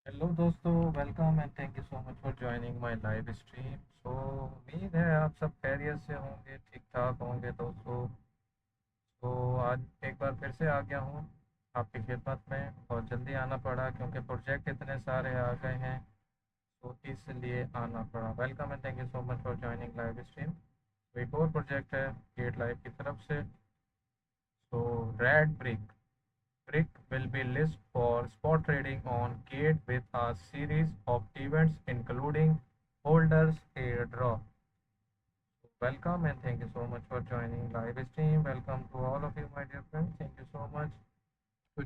Hello दोस्तों, welcome and thank you so much for joining my live stream. उम्मीद है आप सब खैरियत से होंगे, ठीक ठाक होंगे दोस्तों। तो आज एक बार फिर से आ गया हूँ आपकी खिदमत में। बहुत जल्दी आना पड़ा क्योंकि प्रोजेक्ट इतने सारे आ गए हैं, तो इसलिए आना पड़ा। Welcome and thank you so much for joining live stream. तो एक और प्रोजेक्ट है गेट लाइव की तरफ से। तो red brick BRIC will be list for spot trading on Gate with a series of events including holders airdrop. Welcome and thank you so much for joining live stream. Welcome to all of you, my dear friends. Thank you so much to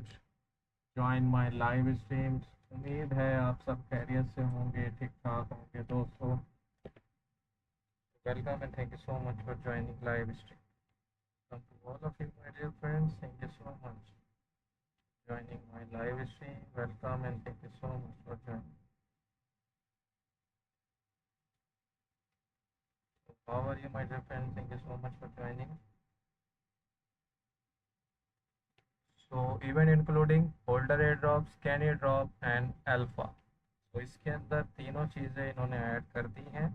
join my live stream. उम्मीद है आप सब खैरियत से होंगे, ठीक ठाक होंगे दोस्तों। Welcome and thank you so much for joining live stream. Welcome to all of you, my dear friends. Thank you so much joining my live stream. Welcome and thank you so much for joining. How are you, my dear friend? Thank you so much for joining. So, event including holder airdrop, scan airdrop and alpha. तो इसके अंदर तीनों चीज़ें इन्होंने add कर दी हैं,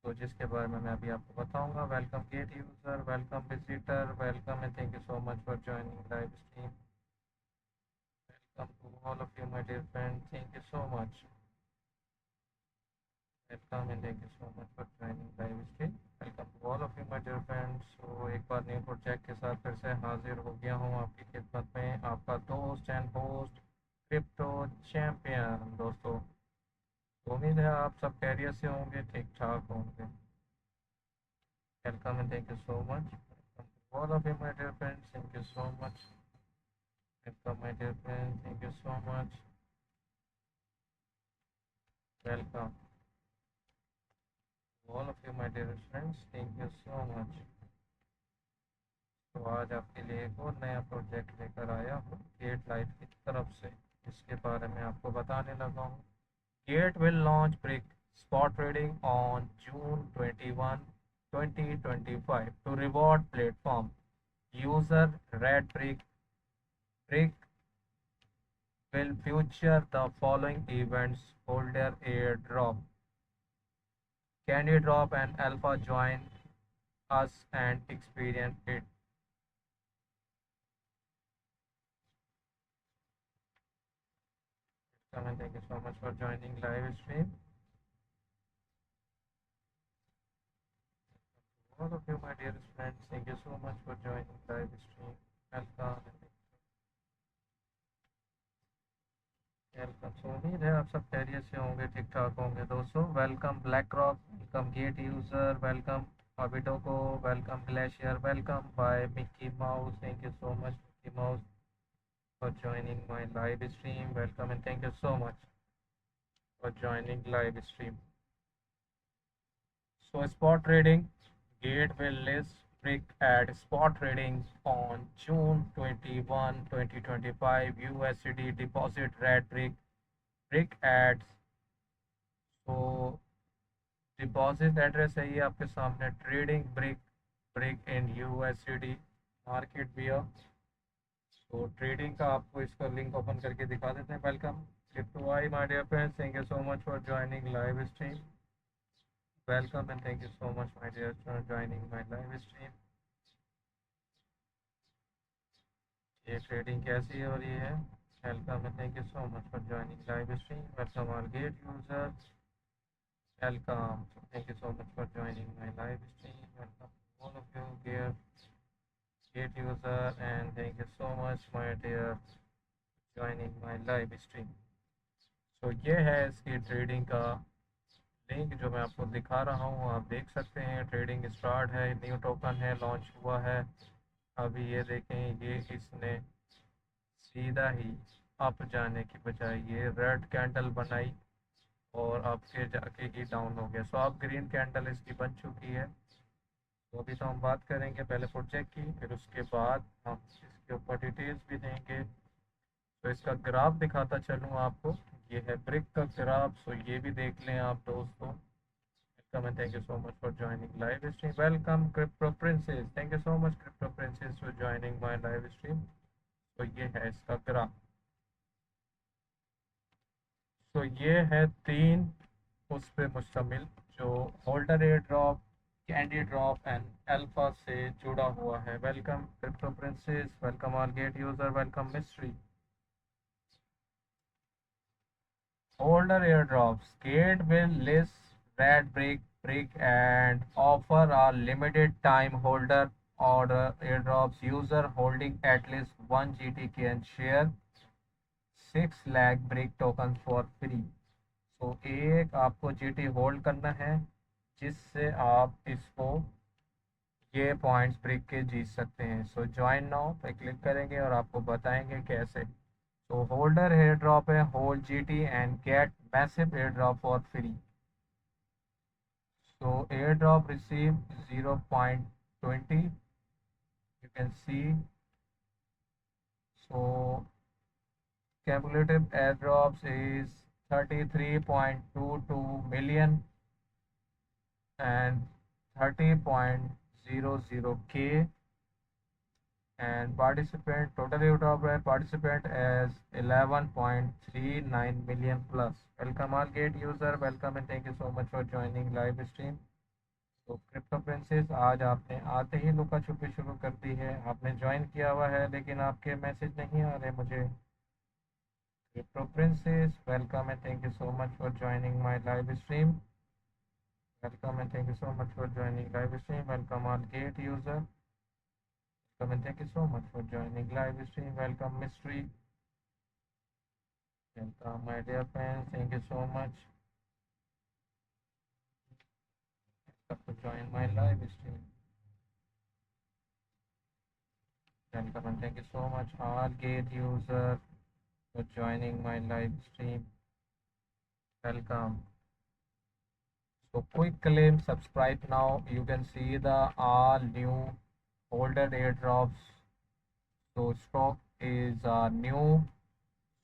तो जिसके बारे में मैं अभी आपको बताऊंगा। Welcome Gate user, welcome visitor, welcome and thank you so much for joining live stream. Welcome to all of you, my dear friend, thank you so much. Welcome and thank you so much for joining live stream. Welcome to all of you, my dear friends. तो एक बार new project के साथ फिर से हाजिर हो गया हूँ आपकी खिदमत में, आपका दोस्त एंड होस्ट क्रिप्टो चैम्पियन दोस्तों। तो उम्मीद है आप सब खैरियत से होंगे, ठीक ठाक होंगे। Welcome and thank you so much. Welcome to all of you, my dear friends, thank you so much. Welcome my dear friends, thank you so much. Welcome all of you, my dear friends, thank you so much. तो आज आपके लिए एक और नया project लेकर आया हूँ गेट लाइव की तरफ से, इसके बारे में आपको बताने लगा हूँ। Gate will launch BRIC spot trading on June 21, 2025 to reward platform user. Red BRIC will feature the following events: holder airdrop, candy drop and alpha. Join us and experience it. Thank you so much for joining live stream. All of you, my dearest friends, thank you so much for joining live stream. Welcome. Welcome. So उम्मीद है आप सब खैरियत से होंगे, ठीक ठाक होंगे दोस्तों। Welcome black rock, welcome gate user, welcome अबिटोको, welcome glacier, welcome by Mickey Mouse. Thank you so much Mickey Mouse for joining my live stream. Welcome and thank you so much for joining live stream. So spot trading, Gate will list BRIC at spot trading on June 21, 2025. USD deposit red BRIC ads. So deposit address है ये आपके सामने, trading BRIC in USD market bear. तो trading का आपको इसका link open करके दिखा देते हैं। Welcome crypto I, my dear friends, thank you so much for joining live stream. Welcome and thank you so much my dear for joining my live stream. ये trading कैसी हो रही है? Welcome and thank you so much for joining live stream. Welcome all gate users, welcome. Thank you so much for joining my live stream. Welcome all of you get user and thank you so much my dear joining my live stream. So ये है इसकी trading का link जो मैं आपको दिखा रहा हूँ, आप देख सकते हैं। ट्रेडिंग स्टार्ट है, न्यू टोकन है, लॉन्च हुआ है अभी। ये देखें, ये इसने सीधा ही अप जाने की बजाय ये रेड कैंडल बनाई और आपके जाके ही डाउन हो गया। सो आप ग्रीन कैंडल इसकी बन चुकी है। तो अभी तो हम बात करेंगे पहले प्रोजेक्ट की, फिर उसके बाद हम इसके ऊपर डिटेल्स भी देंगे। तो इसका ग्राफ दिखाता चलूँ आपको, ये है ब्रिक का ग्राफ। सो ये भी देख लें आप दोस्तों। Welcome and thank you so much for joining live stream. Welcome crypto princess, thank you so much crypto princess for joining my live stream. तो ये है इसका ग्राफ। तो ये है 3 उस पे मुश्तमिल जो holder air drop, candy drop and alpha से जुड़ा हुआ है। Welcome crypto princess, welcome all Gate user, welcome mystery. Older airdrops. Gate will list red brick and offer a limited time holder order airdrops. User holding at least 1 GT can share 6 lakh brick tokens for free. So एक आपको GT hold करना है जिससे आप इसको ये points brick के जीत सकते हैं। सो ज्वाइन नाउ पे क्लिक करेंगे और आपको बताएंगे कैसे। So holder airdrop है hold GT and get massive airdrop for free. So airdrop receive 0.20. You can see. So cumulative airdrops is 33.22 million and 30.00k. And participant total airdrop है participant as 11.39 million plus. Welcome all gate user, welcome and thank you so much for joining live stream. तो crypto princess आज आपने आते ही लुका छुपी शुरू कर दी है। आपने ज्वाइन किया हुआ है लेकिन आपके मैसेज नहीं आ रहे मुझे। Crypto princess welcome and thank you so much for joining my live stream. Welcome and thank you so much for joining live stream. Welcome all Gate user, welcome and thank you so much for joining live stream. Welcome mystery, welcome my dear friends, thank you so much for join my live stream. Welcome and thank you so much all gate user for joining my live stream. Welcome. So quick claim, subscribe now. You can see the all new holder airdrops. So stock is new.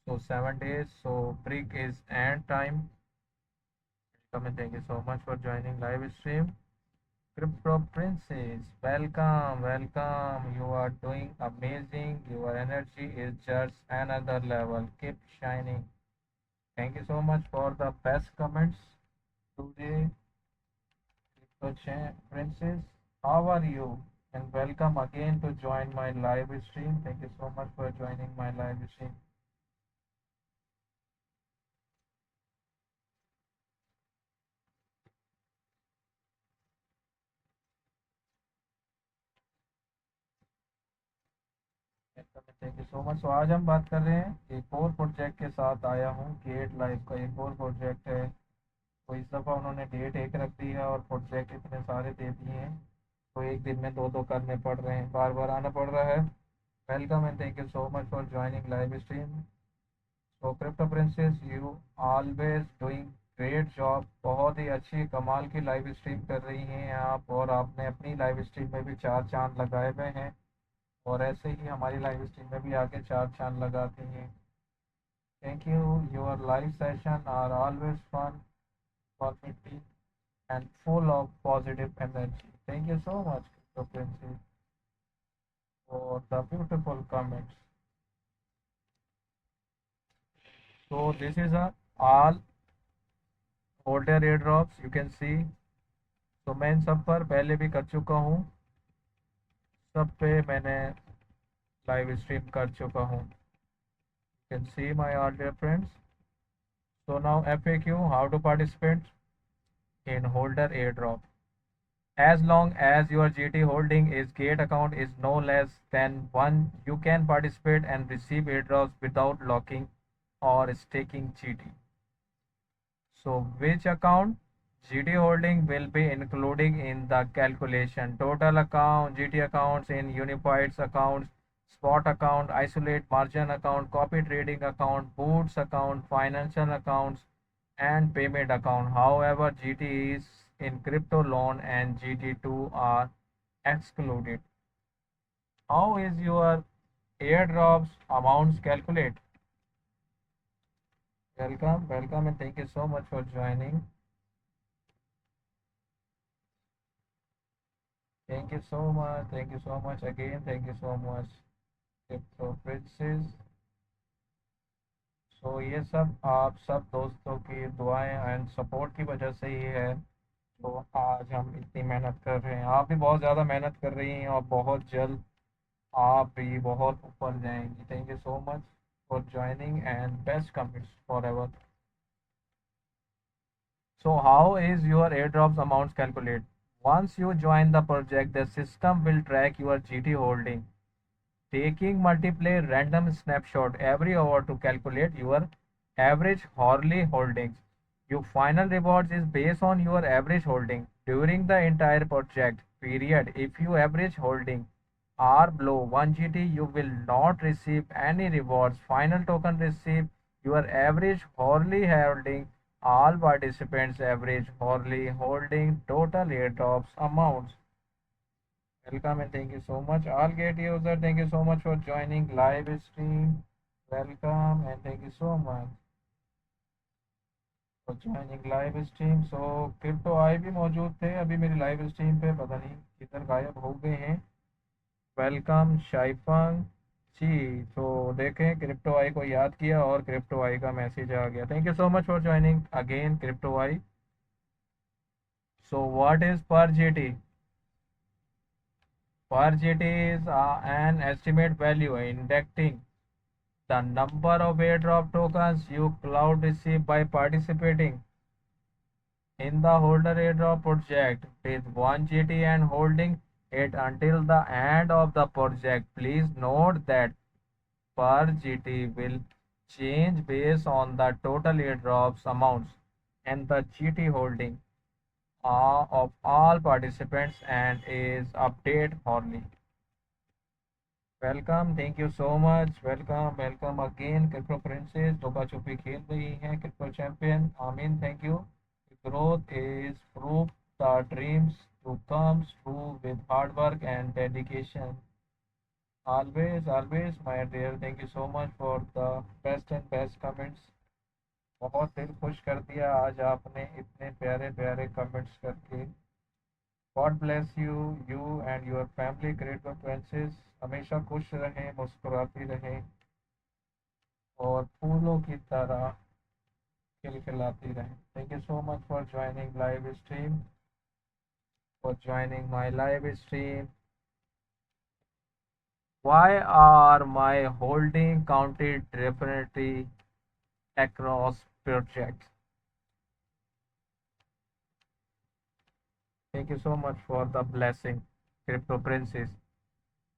So 7 days. So brick is end time. Welcome and thank you so much for joining live stream. Crypto Princess, welcome, welcome. You are doing amazing. Your energy is just another level. Keep shining. Thank you so much for the best comments today. Crypto Princess, how are you? And welcome again to join my live stream. Thank you so much for joining my live stream. Thank you so much. तो आज हम बात कर रहे हैं एक और project के साथ आया हूँ। गेट लाइव का एक और प्रोजेक्ट है। तो इस दफ़ा उन्होंने डेट एक रख दी है और प्रोजेक्ट इतने सारे दे दिए हैं तो एक दिन में दो दो करने पड़ रहे हैं, बार बार आना पड़ रहा है। Welcome and thank you so much for joining live stream. So crypto princess you always doing great job. बहुत ही अच्छी कमाल की लाइव स्ट्रीम कर रही हैं आप और आपने अपनी लाइव स्ट्रीम में भी 4 चांद लगाए हुए हैं और ऐसे ही हमारी लाइव स्ट्रीम में भी आगे 4 चांद लगाते हैं। Thank you, your live session are always fun, informative and full of positive energy. Thank you so much, Crypto Princess, for the beautiful comments. So this is a all holder airdrops. You can see. तो मैं इन सब पर पहले भी कर चुका हूँ, सब पे मैंने लाइव स्ट्रीम कर चुका हूँ। You can see my all dear friends. So now FAQ, how to participate in holder airdrop. As long as your GT holding is gate account is no less than 1, you can participate and receive airdrops without locking or staking GT. So which account? GT holding will be including in the calculation. Total account, GT accounts in unified accounts, spot account, isolate margin account, copy trading account, boots account, financial accounts, and payment account. However, GT is in crypto loan and GT2 are excluded. How is your airdrops amounts calculate? Welcome, welcome, and thank you so much for joining. Thank you so much again. Thank you so much, Crypto Princess. तो ये सब आप सब दोस्तों की दुआएं and support की वजह से ही है। तो आज हम इतनी मेहनत कर रहे हैं, आप भी बहुत ज़्यादा मेहनत कर रही हैं और बहुत जल्द आप भी बहुत ऊपर जाएंगी। Thank you so much for joining and best comments for ever. So how is your airdrops amounts calculated? Once you join the project, the system will track your GT holding, taking multiply random snapshot every hour to calculate your average hourly holdings. Your final rewards is based on your average holding during the entire project period. If you average holding are below 1 GT, you will not receive any rewards. Final token receive your average hourly holding. All participants average hourly holding total airdrops amounts. Welcome and thank you so much. All gate user, thank you so much for joining live stream. Welcome and thank you so much for joining live stream. So crypto eye भी मौजूद थे अभी मेरी live stream पे, पता नहीं किधर गायब हो गए हैं। वेलकम शाइफंग जी। तो देखें क्रिप्टो आई को याद किया और क्रिप्टो आई का मैसेज आ गया। Thank you so much for joining again crypto I. So what is पर GT? Per GT is an estimate value indicating the number of airdrop tokens you cloud receive by participating in the holder airdrop project with 1 GT and holding it until the end of the project. Please note that per GT will change based on the total airdrops amounts and the GT holding of all participants and is updated hourly. Welcome, thank you so much. Welcome welcome again crypto princess लुका छुपी खेल रही हैं। Crypto champion आमीन, thank you. Growth is proof the dreams to comes true with hard work and dedication. Always always my dear, thank you so much for the best and best comments. बहुत दिल खुश कर दिया आज आपने इतने प्यारे प्यारे कमेंट्स करके। God bless you, you and your family creative princess. हमेशा खुश रहें, मुस्कुराती रहें और फूलों की तरह खिलखिलाती रहें। Thank you so much for joining live stream, for joining my live stream. Why are my holding counted differently across projects? Thank you so much for the blessing, Crypto Princess.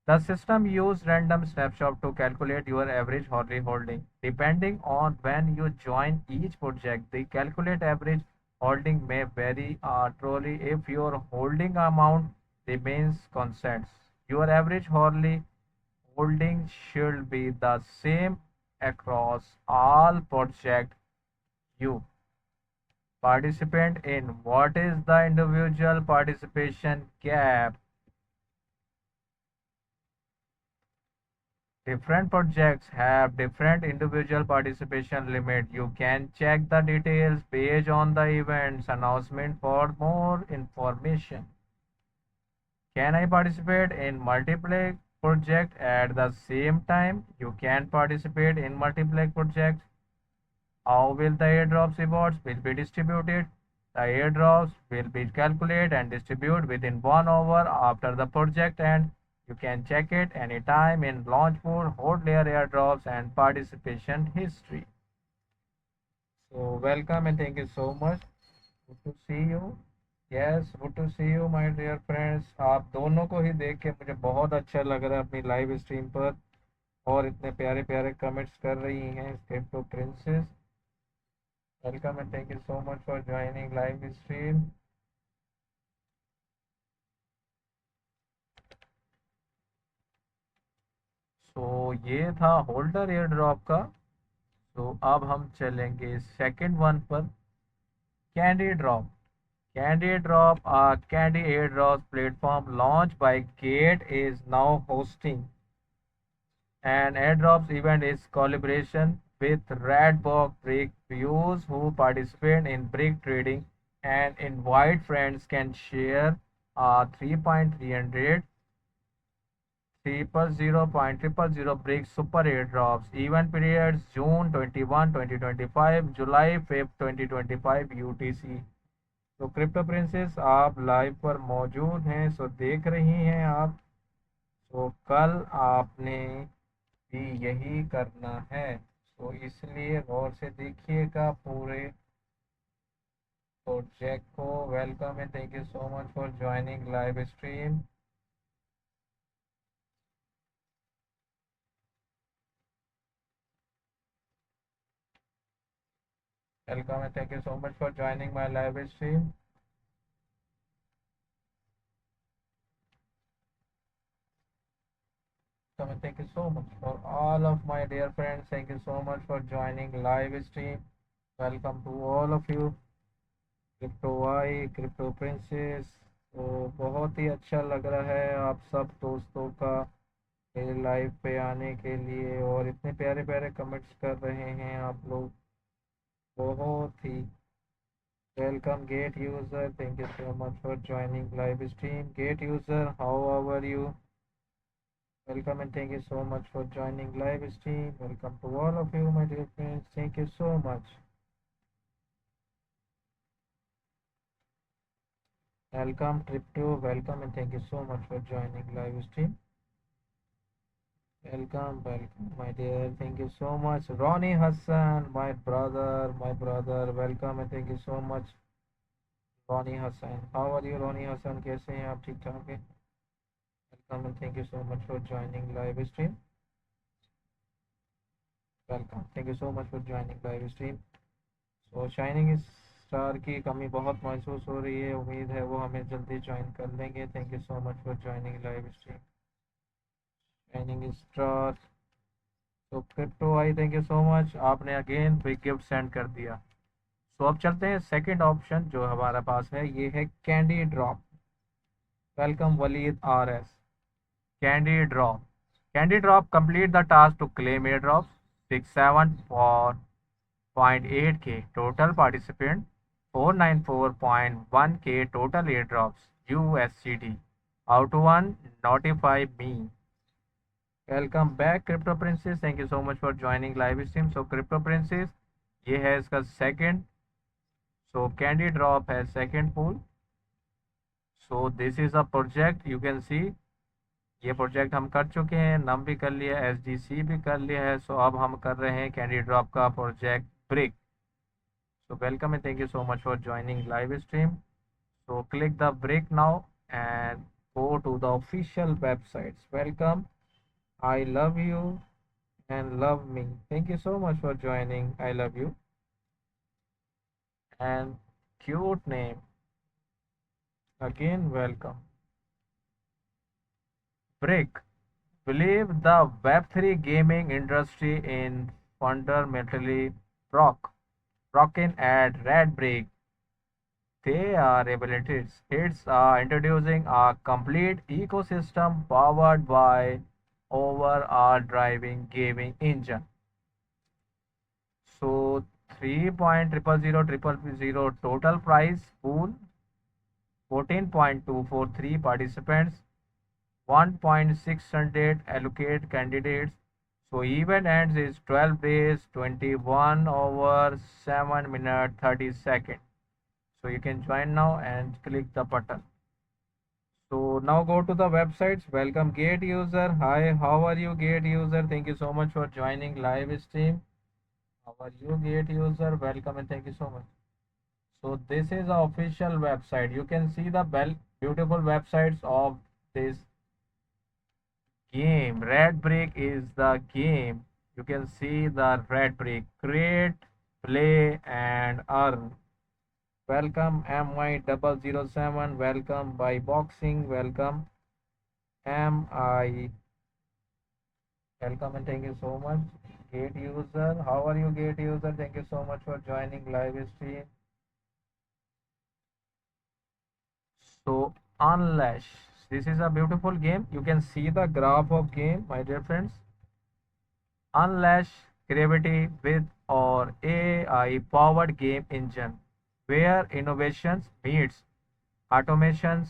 The system uses random snapshot to calculate your average hourly holding. Depending on when you join each project, the calculate average holding may vary truly if your holding amount remains constant. Your average hourly holding should be the same across all projects you participate in. What is the individual participation gap? Different projects have different individual participation limit. You can check the details page on the events announcement for more information. Can I participate in multiple projects at the same time? You can participate in multiple projects. How will the airdrops rewards will be distributed? The airdrops will be calculated and distributed within 1 hour after the project end. You can check it anytime in launch mode, hold layer airdrops and participation history. So welcome and thank you so much. Good to see you. Yes, good to see you my dear friends. आप दोनों को ही देख के मुझे बहुत अच्छा लग रहा है अपनी लाइव स्ट्रीम पर, और इतने प्यारे प्यारे कमेंट्स कर रही हैं crypto princess. Welcome and thank you so much for joining live stream. So ये था होल्डर एयर ड्रॉप का। तो अब हम चलेंगे सेकंड वन पर, candy drop. Candy drop candy airdrop platform launch by Gate is now hosting an airdrops event is collaboration with Redbox BRIC. Viewers who participate in BRIC trading and invite friends can share 3.300 0.000 BRIC super airdrops. Event periods June 21, 2025, July 5, 2025 UTC। तो crypto princess आप live पर मौजूद हैं, सो देख रही हैं आप। तो कल आपने भी यही करना है, तो इसलिए गौर से देखिएगा पूरे प्रोजेक्ट को। Welcome and thank you so much for joining live stream. Welcome and thank you so much for joining my live stream. Welcome and thank you so much for all of my dear friends. Thank you so much for joining live stream. Welcome to all of you. Crypto I, crypto princess. तो बहुत ही अच्छा लग रहा है आप सब दोस्तों का मेरे लाइव पे आने के लिए, और इतने प्यारे प्यारे कमेंट्स कर रहे हैं आप लोग, बहुत ही welcome gate user, thank you so much for joining live stream. Gate user, how are you? Welcome and thank you so much for joining live stream. Welcome to all of you my dear friends, thank you so much. Welcome Trip2, welcome and thank you so much for joining live stream. Welcome my dear, thank you so much. Ronnie Hassan, my brother, welcome and thank you so much. Ronnie Hassan, how are you Ronnie Hassan, कैसे हैं आप, ठीक ठाक हैं? Welcome and thank you so much for joining live stream. Welcome, thank you so much for joining live stream. So shining star की कमी बहुत महसूस हो रही है, उम्मीद है वो हमें जल्दी ज्वाइन कर लेंगे। Thank you so much for joining live stream. Shining star, तो crypto eye, thank you so much, आपने अगेन बिग गिफ्ट सेंड कर दिया। सो अब चलते हैं सेकंड ऑप्शन जो हमारे पास है, ये है candy drop. Welcome Waleed R S. Candy drop, candy drop complete the task to claim airdrop 67.8K total participant, 494.1K total airdrops USCD, out one notify me। Welcome back crypto princess, thank you so much for joining live stream. So crypto princess, ये है इसका second, सो candy drop है second pool. So this is a project, you can see ये project हम कर चुके हैं, नम भी कर लिया, SDC भी कर लिया है। सो अब हम कर रहे हैं कैंडी ड्रॉप का project brick. So welcome and thank you so much for joining live stream. So click the break now and go to the official websites. Welcome, I love you and love me. Thank you so much for joining. I love you and cute name. Again, welcome. Break. Believe the Web3 gaming industry in fundamentally broken at Red Break. They are abilities. It's introducing a complete ecosystem powered by overall driving gaming engine. So 3.00000 total prize pool, 14.243 participants, 1.600 allocate candidates. So event ends is 12 days, 21 hours, 7 minutes, 30 seconds. So you can join now and click the button. So now go to the websites. Welcome gate user. Hi, how are you gate user? Thank you so much for joining live stream. How are you gate user? Welcome and thank you so much. So this is the official website. You can see the beautiful websites of this game. Red Brick is the game. You can see the Red Brick. Create, play and earn. Welcome MI007, welcome by boxing, welcome MI, welcome and thank you so much. Gate user, how are you gate user? Thank you so much for joining live stream. So Unlash, this is a beautiful game. You can see the graph of game, my dear friends. Unlash creativity with or AI powered game engine, where innovations meets automations.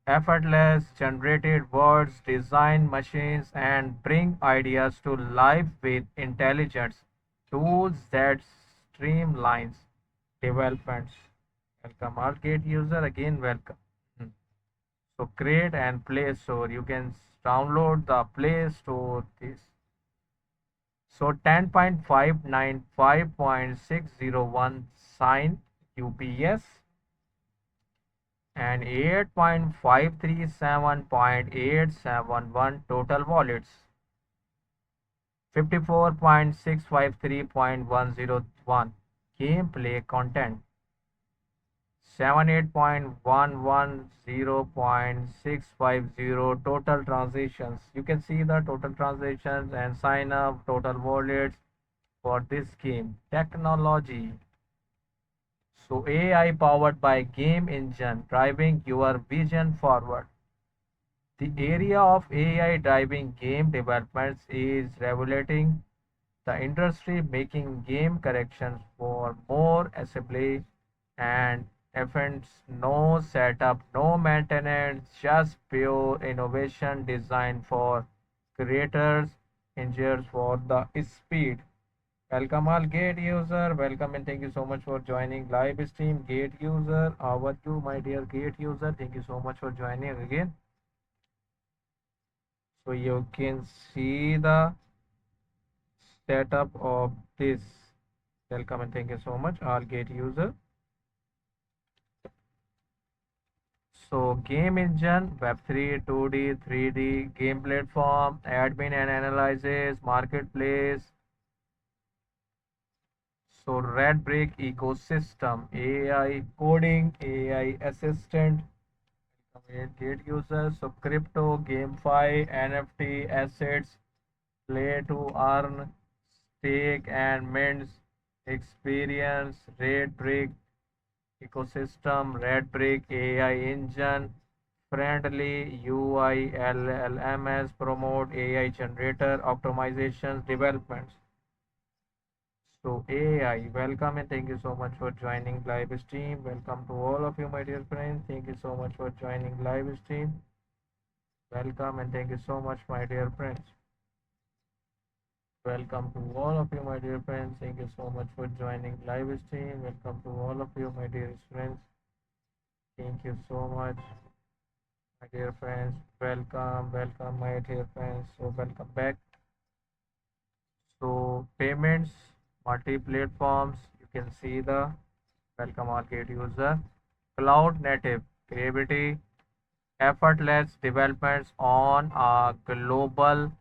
effortless generated words, design machines, and bring ideas to life with intelligence. Tools that streamlines developments. Welcome, all gate user again. Welcome. Hmm. So create and Play Store. You can download the Play Store. This. So 10.595.601 sign UPS and 8.537.871 total wallets, 54.653.101 gameplay content, 78.110.650 total transactions. You can see the total transactions and sign up total wallets for this game. Technology. So AI powered by game engine driving your vision forward. The area of AI driving game developments is regulating the industry, making game corrections for more assembly and events. No setup, no maintenance, just pure innovation designed for creators, engineers for the speed. Welcome all gate user, welcome and thank you so much for joining live stream. Gate user, how are you my dear gate user? Thank you so much for joining again. So you can see the setup of this. Welcome and thank you so much all gate user. So game engine, Web3, 2D, 3D, game platform, admin and analysis, marketplace. So Red Brick ecosystem, AI coding, AI assistant, gate users. So crypto, GameFi, NFT assets, play to earn, stake and mints, experience, Red Brick ecosystem, Red Brick AI engine, friendly UI LLMs promote AI generator optimizations developments. So AI, welcome and thank you so much for joining live stream. Welcome to all of you, my dear friends. Thank you so much for joining live stream. Welcome and thank you so much, my dear friends. Welcome to all of you, my dear friends. Thank you so much for joining live stream. Welcome to all of you, my dear friends. Thank you so much, my dear friends. Welcome, my dear friends. So welcome back. So payments, multi-platforms. You can see the welcome market user. Cloud native creativity, effortless developments on a global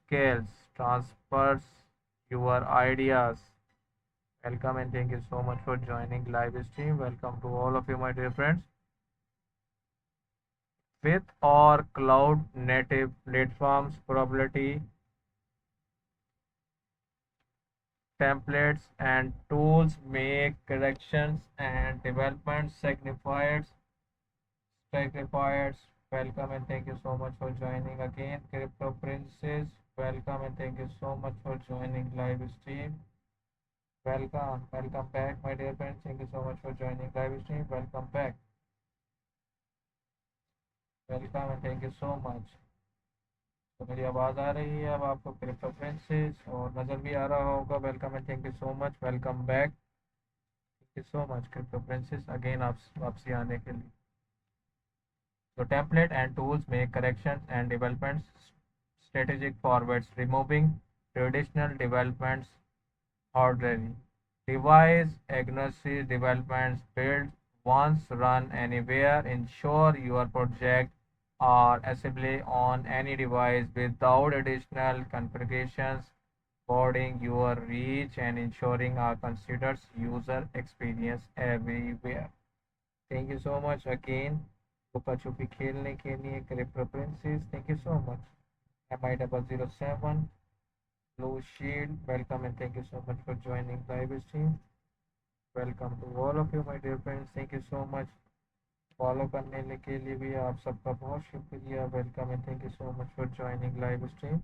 scales, transfers your ideas. Welcome and thank you so much for joining live stream. Welcome to all of you, my dear friends. With or cloud native platforms, probability, templates and tools make corrections and development signifiers. Welcome and thank you so much for joining again. Crypto Princess, welcome and thank you so much for joining live stream. Welcome back, my dear friends. Thank you so much for joining live stream. Welcome back. Welcome and thank you so much. तो मेरी आवाज़ आ रही है अब आपको crypto friends और नज़र भी आ रहा होगा। Welcome and thank you so much, welcome back, thank you so much crypto friends again आप वापसी आने के लिए। So template and tools make corrections and developments strategic forwards, removing traditional developments orderly. Device agnostic developments build once, run anywhere, ensure your project or assembly on any device without additional configurations, broadening your reach and ensuring our considers user experience everywhere. Thank you so much again. छुपा छुपी खेलने के लिए crypto princess, thank you so much. MI007 Blue Shield, welcome and thank you so much for joining live stream. Welcome to all of you, my dear friends. Thank you so much. Follow करने के लिए भी आप सबका बहुत शुक्रिया। Welcome and thank you so much for joining live stream.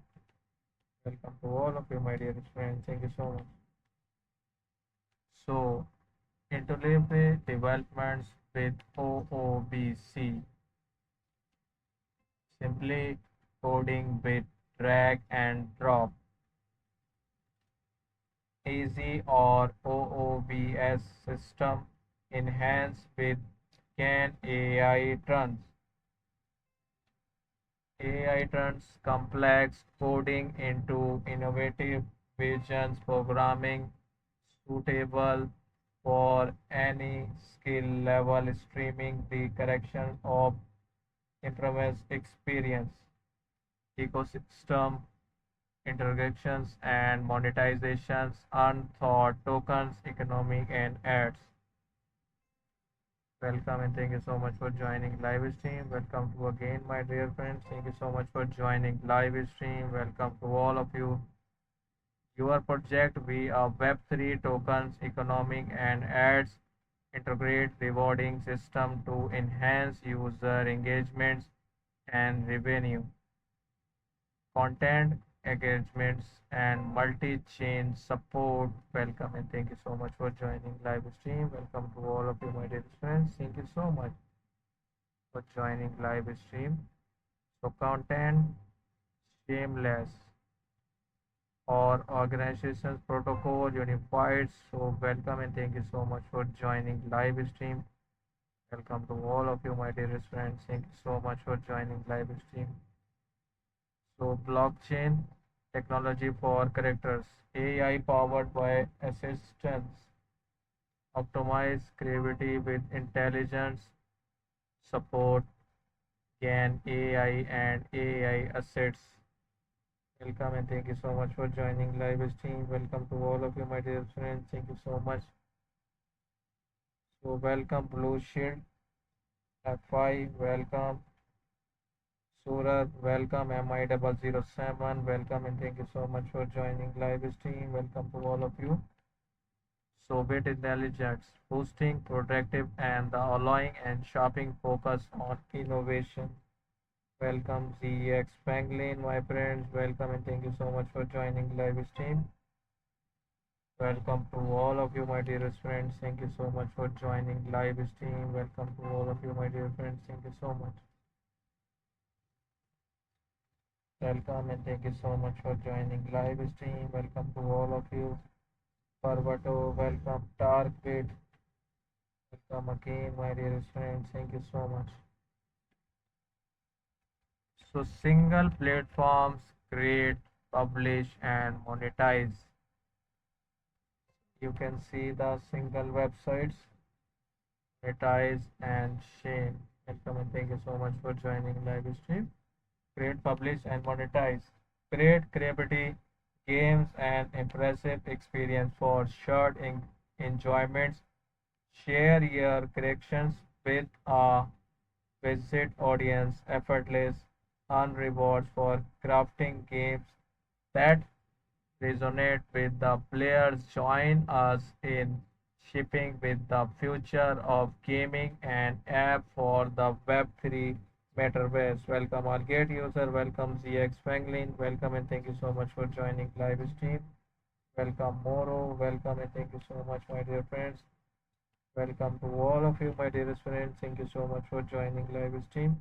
Welcome to all of you, my dear friends. Thank you so much. So, interleave developments with OOBC. simply coding with drag and drop, easy or OOBS system enhanced with can AI turns complex coding into innovative visions programming suitable for any skill level, streaming the correction of improvised experience, ecosystem integrations and monetizations, unthought tokens, economic and ads. Welcome and thank you so much for joining live stream. Welcome to again, my dear friends. Thank you so much for joining live stream. Welcome to all of you. Your project via Web3 tokens, economic and ads integrate rewarding system to enhance user engagements and revenue. Content engagements and multi-chain support. Welcome and thank you so much for joining live stream. Welcome to all of you, my dear friends. Thank you so much for joining live stream. So content shameless or organizations protocol unified. So welcome and thank you so much for joining live stream. Welcome to all of you, my dearest friends. Thank you so much for joining live stream. So blockchain technology for characters, AI powered by assistants, optimize creativity with intelligence, support GAN AI and AI assets. Welcome and thank you so much for joining live stream. Welcome to all of you, my dear friends. Thank you so much. So welcome Blue Shield, F5, welcome Surat, welcome MI007, welcome and thank you so much for joining live stream. Welcome to all of you. Soviet intelligence, boosting, productive, and the allowing and shopping focus on innovation. Welcome ZX Franklin, my friends. Welcome and thank you so much for joining live stream. Welcome to all of you, my dearest friends. Thank you so much for joining live stream. Welcome to all of you, my dear friends. Thank you so much. Welcome and thank you so much for joining live stream. Welcome to all of you. Parvato, welcome. Tarkbit, welcome again, my dearest friends. Thank you so much. So single platforms create, publish, and monetize. You can see the single websites, monetize and shame. Welcome and thank you so much for joining live stream. Create, publish, and monetize. Create creativity, games, and impressive experience for shared enjoyments. Share your corrections with a visit audience. Effortless earn rewards for crafting games that resonate with the players. Join us in shipping with the future of gaming and app for the Web3 metaverse. Welcome our gate user, welcome ZX Franklin, welcome and thank you so much for joining live stream. Welcome Moro, welcome and thank you so much, my dear friends. Welcome to all of you, my dearest friends. Thank you so much for joining live stream.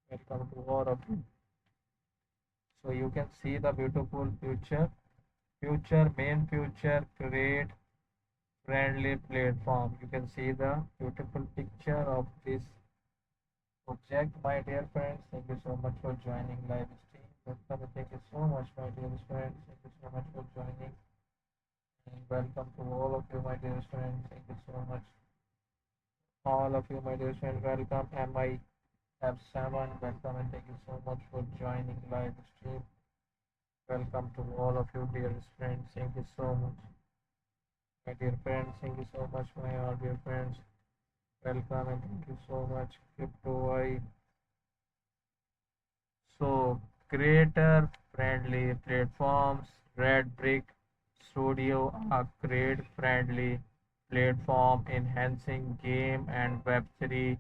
Welcome to all of you. So you can see the beautiful main future, create friendly platform. You can see the beautiful picture of this project, my dear friends. Thank you so much for joining live stream. Welcome and thank you so much, my dear friends. Thank you so much for joining. And welcome to all of you, my dear friends. Thank you so much. All of you, my dear friends, welcome. MI7, welcome and thank you so much for joining live stream. Welcome to all of you, dear friends. Thank you so much. My dear friends, thank you so much, my dear friends. Welcome and thank you so much. Crypto. So, creator friendly platforms, Red Brick Studio, a create friendly platform enhancing game and Web3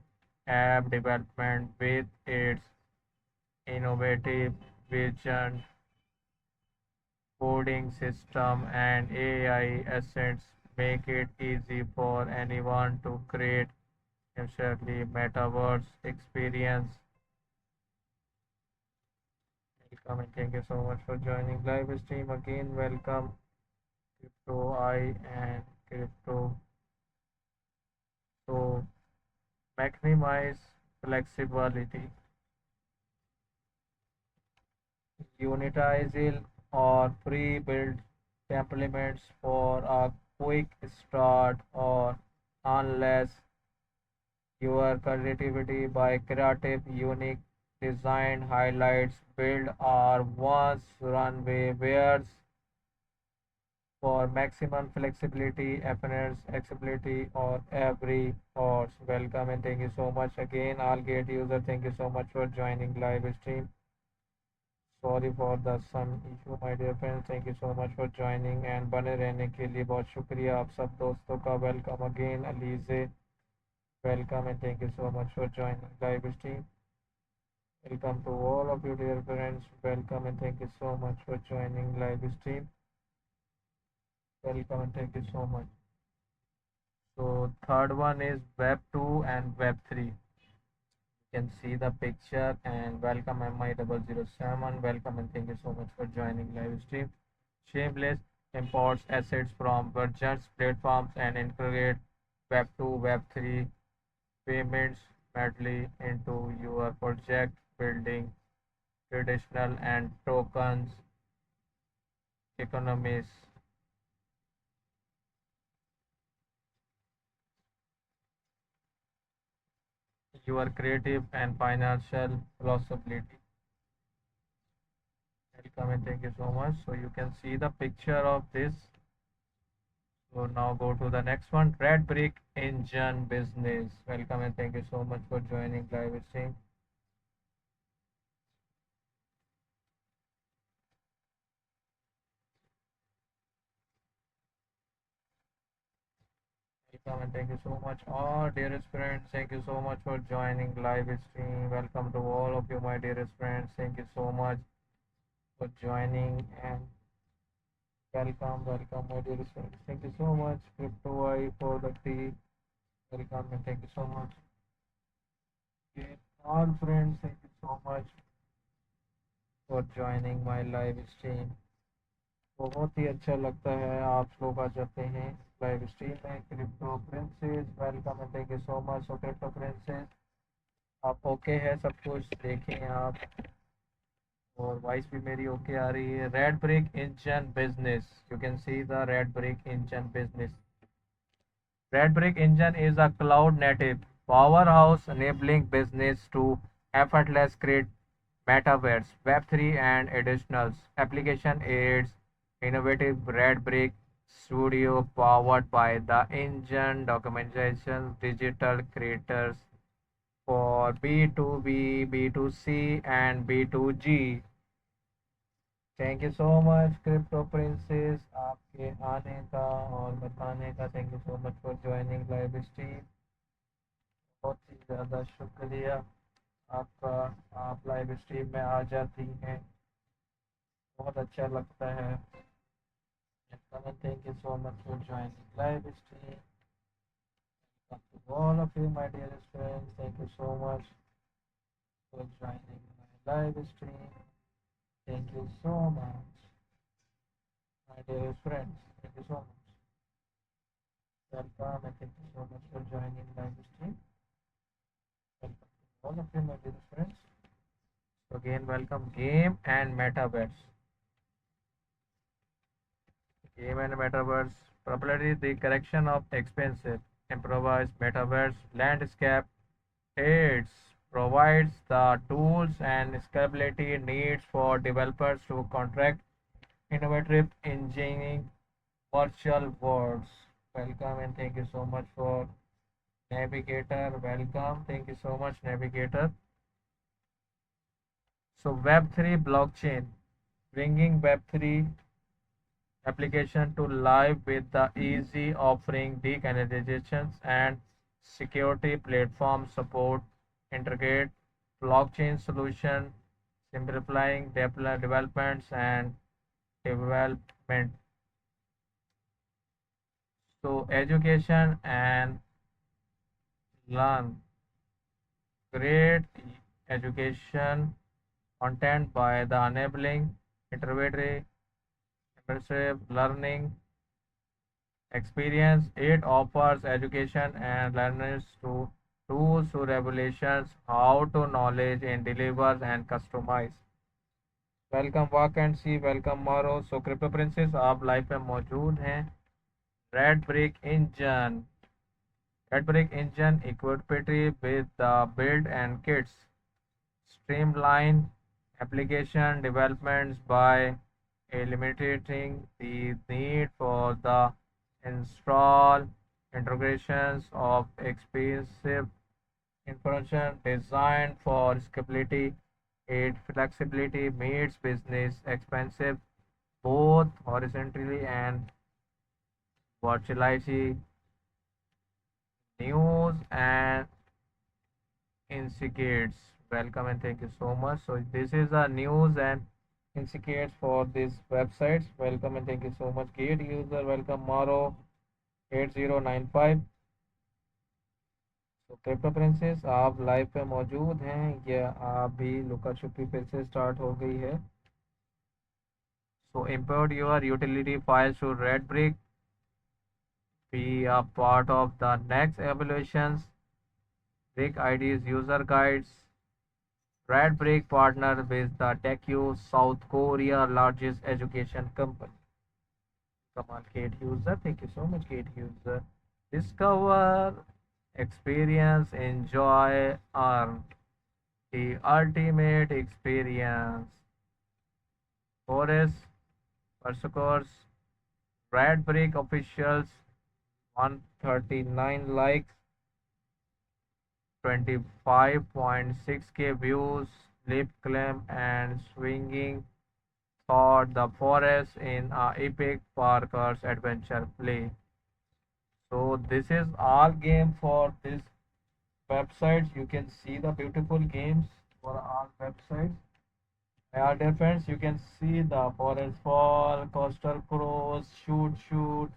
app development with its innovative vision, coding system, and AI assets make it easy for anyone to create essentially metaverse experience Welcome and thank you so much for joining live stream again. Welcome Crypto I and Crypto. So maximize flexibility, unitize or pre-built templates for a quick start or unless your creativity by creative unique design highlights build our once runway wares for maximum flexibility, FNS, accessibility or every horse. Welcome and thank you so much again. All gate user, thank you so much for joining live stream. Sorry for the some issue my dear friends. Thank you so much for joining and बने रहने के लिए बहुत शुक्रिया आप सब दोस्तों का. Welcome again Alize. Welcome and thank you so much for joining live stream. Welcome to all of you dear friends. Welcome and thank you so much for joining live stream. Welcome and thank you so much. So third one is Web 2 and Web 3. You can see the picture and welcome MI007. Welcome and thank you so much for joining live stream. Shameless imports assets from versions, platforms and integrate Web 2, Web 3 payments madly into your project, building traditional and tokens economies. Your creative and financial philosophy. Welcome and thank you so much. So you can see the picture of this. So now go to the next one, Red Brick Engine Business. Welcome and thank you so much for joining live stream. Welcome and thank you so much, all dearest friends. Thank you so much for joining live stream. Welcome to all of you, my dearest friends. Thank you so much for joining and welcome, my dearest friends. Thank you so much, Crypto I for the tea. Welcome and thank you so much. Okay, all friends, thank you so much for joining my live stream. बहुत ही अच्छा लगता है आप लोग आ जाते हैं live stream में. Crypto princess welcome and thank you so much. So crypto princess आप ओके है सब कुछ देखें आप और वॉइस भी मेरी ओके आ रही है. Red BRIC engine business, you can see the red BRIC engine business. Red Brick Engine is a cloud-native powerhouse enabling business to effortlessly create metaverse, Web3, and additional application aids. Innovative Red Brick Studio powered by the engine documentation digital creators for B2B, B2C, and B2G. Thank you so much crypto princess आपके आने का और बताने का. Thank you so much for joining live stream. बहुत ही ज़्यादा शुक्रिया आपका. आप लाइव स्ट्रीम में आ जाती हैं, बहुत अच्छा लगता है. Thank you so much for joining live stream. all of you my dearest friends, thank you so much for joining my live stream. Thank you so much my dearest friends. Thank you so much. Welcome and thank you so much for joining live stream. Welcome to all of you, my dear friends. So again, welcome Game and Metaverse. Game and Metaverse, probably the correction of expensive, improvised Metaverse landscape aids provides the tools and scalability needs for developers to contract innovative engineering virtual worlds. Welcome and thank you so much for Navigator. Welcome. Thank you so much, Navigator. So Web3 blockchain, bringing Web3 application to life with the easy offering decentralization and security platform support, integrate blockchain solution, simplifying developments and development. So education and learn. Great education content by the enabling intermediary immersive learning experience. It offers education and learners to tools to revelations how to knowledge and delivers and customize. Welcome walk and see, welcome मारो। So crypto princess आप live पे मौजूद हैं। Red BRIC engine, red BRIC engine equipped with the build and kits, streamline application developments by eliminating the need for the install integrations of expensive information designed for scalability. Its flexibility meets business expensive both horizontally and vertically. News and insights. Welcome and thank you so much. So this is the news and insights for this websites. Welcome and thank you so much. Gate user, welcome Maro 8095। तो crypto princess आप live पे मौजूद हैं या आप भी लुका छुपी फिर से स्टार्ट हो गई है। So import your utility files to Redbrick. Be a part of the next evaluations. Brick IDs user guides. Redbrick partner with the TechU, South Korea largest education company. Come on, Gate user. Thank you so much, Gate user. Discover, experience, enjoy, earn. The ultimate experience. Chorus, Persecors, Red Brick officials, 139 likes, 25.6K views, lip claim and swinging thought the forest in a epic Parker's adventure play. So this is all game for this websites. You can see the beautiful games for all websites. Yeah, dear friends, you can see the forest fall, coastal crows, shoot shoot,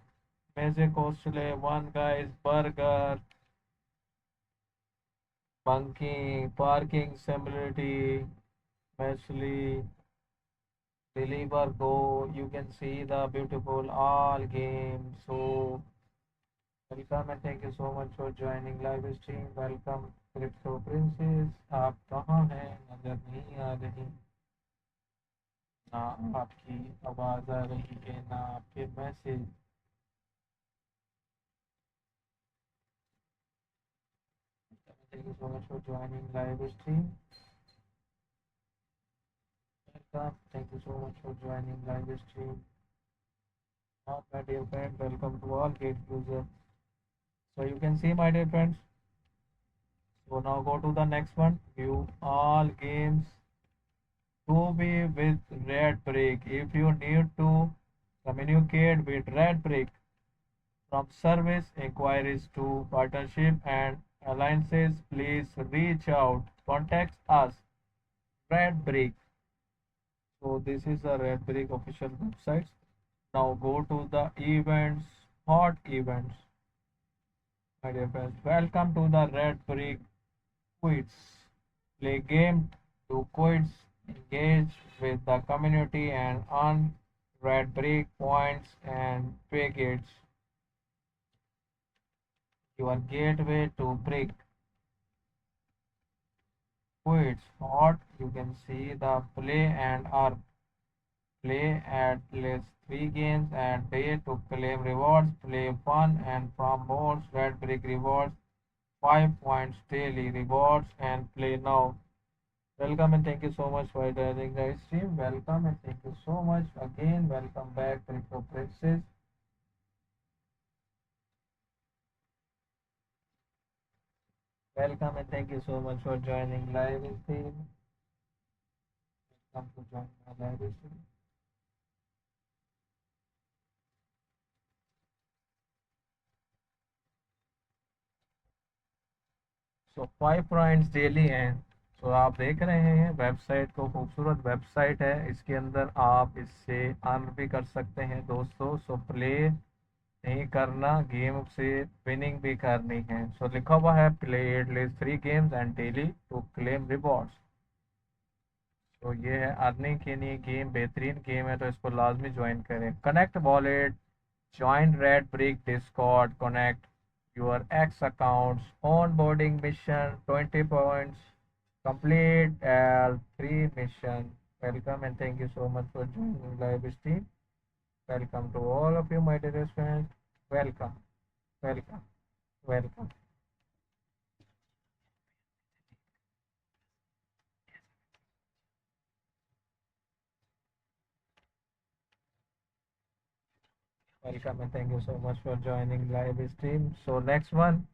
magic coastal, one guy's burger, bunking, parking simility, Mesli, deliver go. You can see the beautiful all games. So welcome and thank you so much for joining live stream. Welcome crypto princess. आप कहाँ हैं? नजर नहीं आ रही, ना आपकी आवाज आ रही है, ना आपके message. Thank you so much for joining live stream. Welcome. Thank you so much for joining live stream. My dear friend, welcome to all gate users. So you can see my dear friends. So now go to the next one. View all games to be with Red Brick. If you need to communicate with Red Brick, from service inquiries to partnership and alliances, please reach out. Contact us, Red Brick. So this is the Red Brick official website. Now go to the events, hot events. My dear friends, welcome to the Red Brick Quiz. Play game, do quiz, engage with the community and earn Red Brick points and packets. Your gateway to Brick. Quiz hot. You can see the play and earn. Play at least 3 games a day to claim rewards. Play fun and from more Red Brick rewards. 5 points daily rewards and play now. Welcome and thank you so much for joining the stream. Welcome and thank you so much again. Welcome back, Crypto Princess. Welcome and thank you so much for joining live stream. Welcome to join my live stream. So 5 points daily हैं। तो आप देख रहे हैं website को, खूबसूरत website है। इसके अंदर आप इससे अर्न भी कर सकते हैं दोस्तों। सो प्ले नहीं करना, गेम से विनिंग भी करनी है। सो लिखा हुआ है play at least 3 games and daily to claim rewards. तो ये है अर्निंग के लिए गेम, बेहतरीन गेम है, तो इसको लाजमी ज्वाइन करें। Connect wallet, join red brick Discord, connect your x accounts, on boarding mission 20 points, complete free mission. Welcome and thank you so much for joining live stream. Welcome to all of you, my dear friends. Welcome, welcome, welcome. Welcome and thank you so much for joining live stream. So next one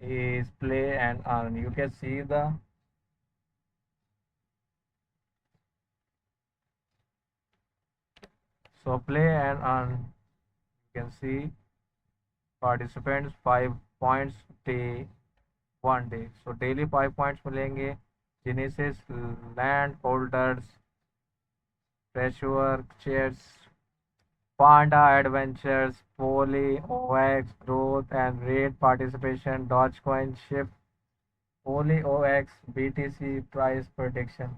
is play and earn. You can see the, so play and earn. You can see participants 5 points day 1 day. So daily 5 points मिलेंगे. Genesis land holders, treasure chests, Panda Adventures, Poly, OX, Growth and Rate Participation, Dogecoin Shift, Poly OX, BTC Price Prediction.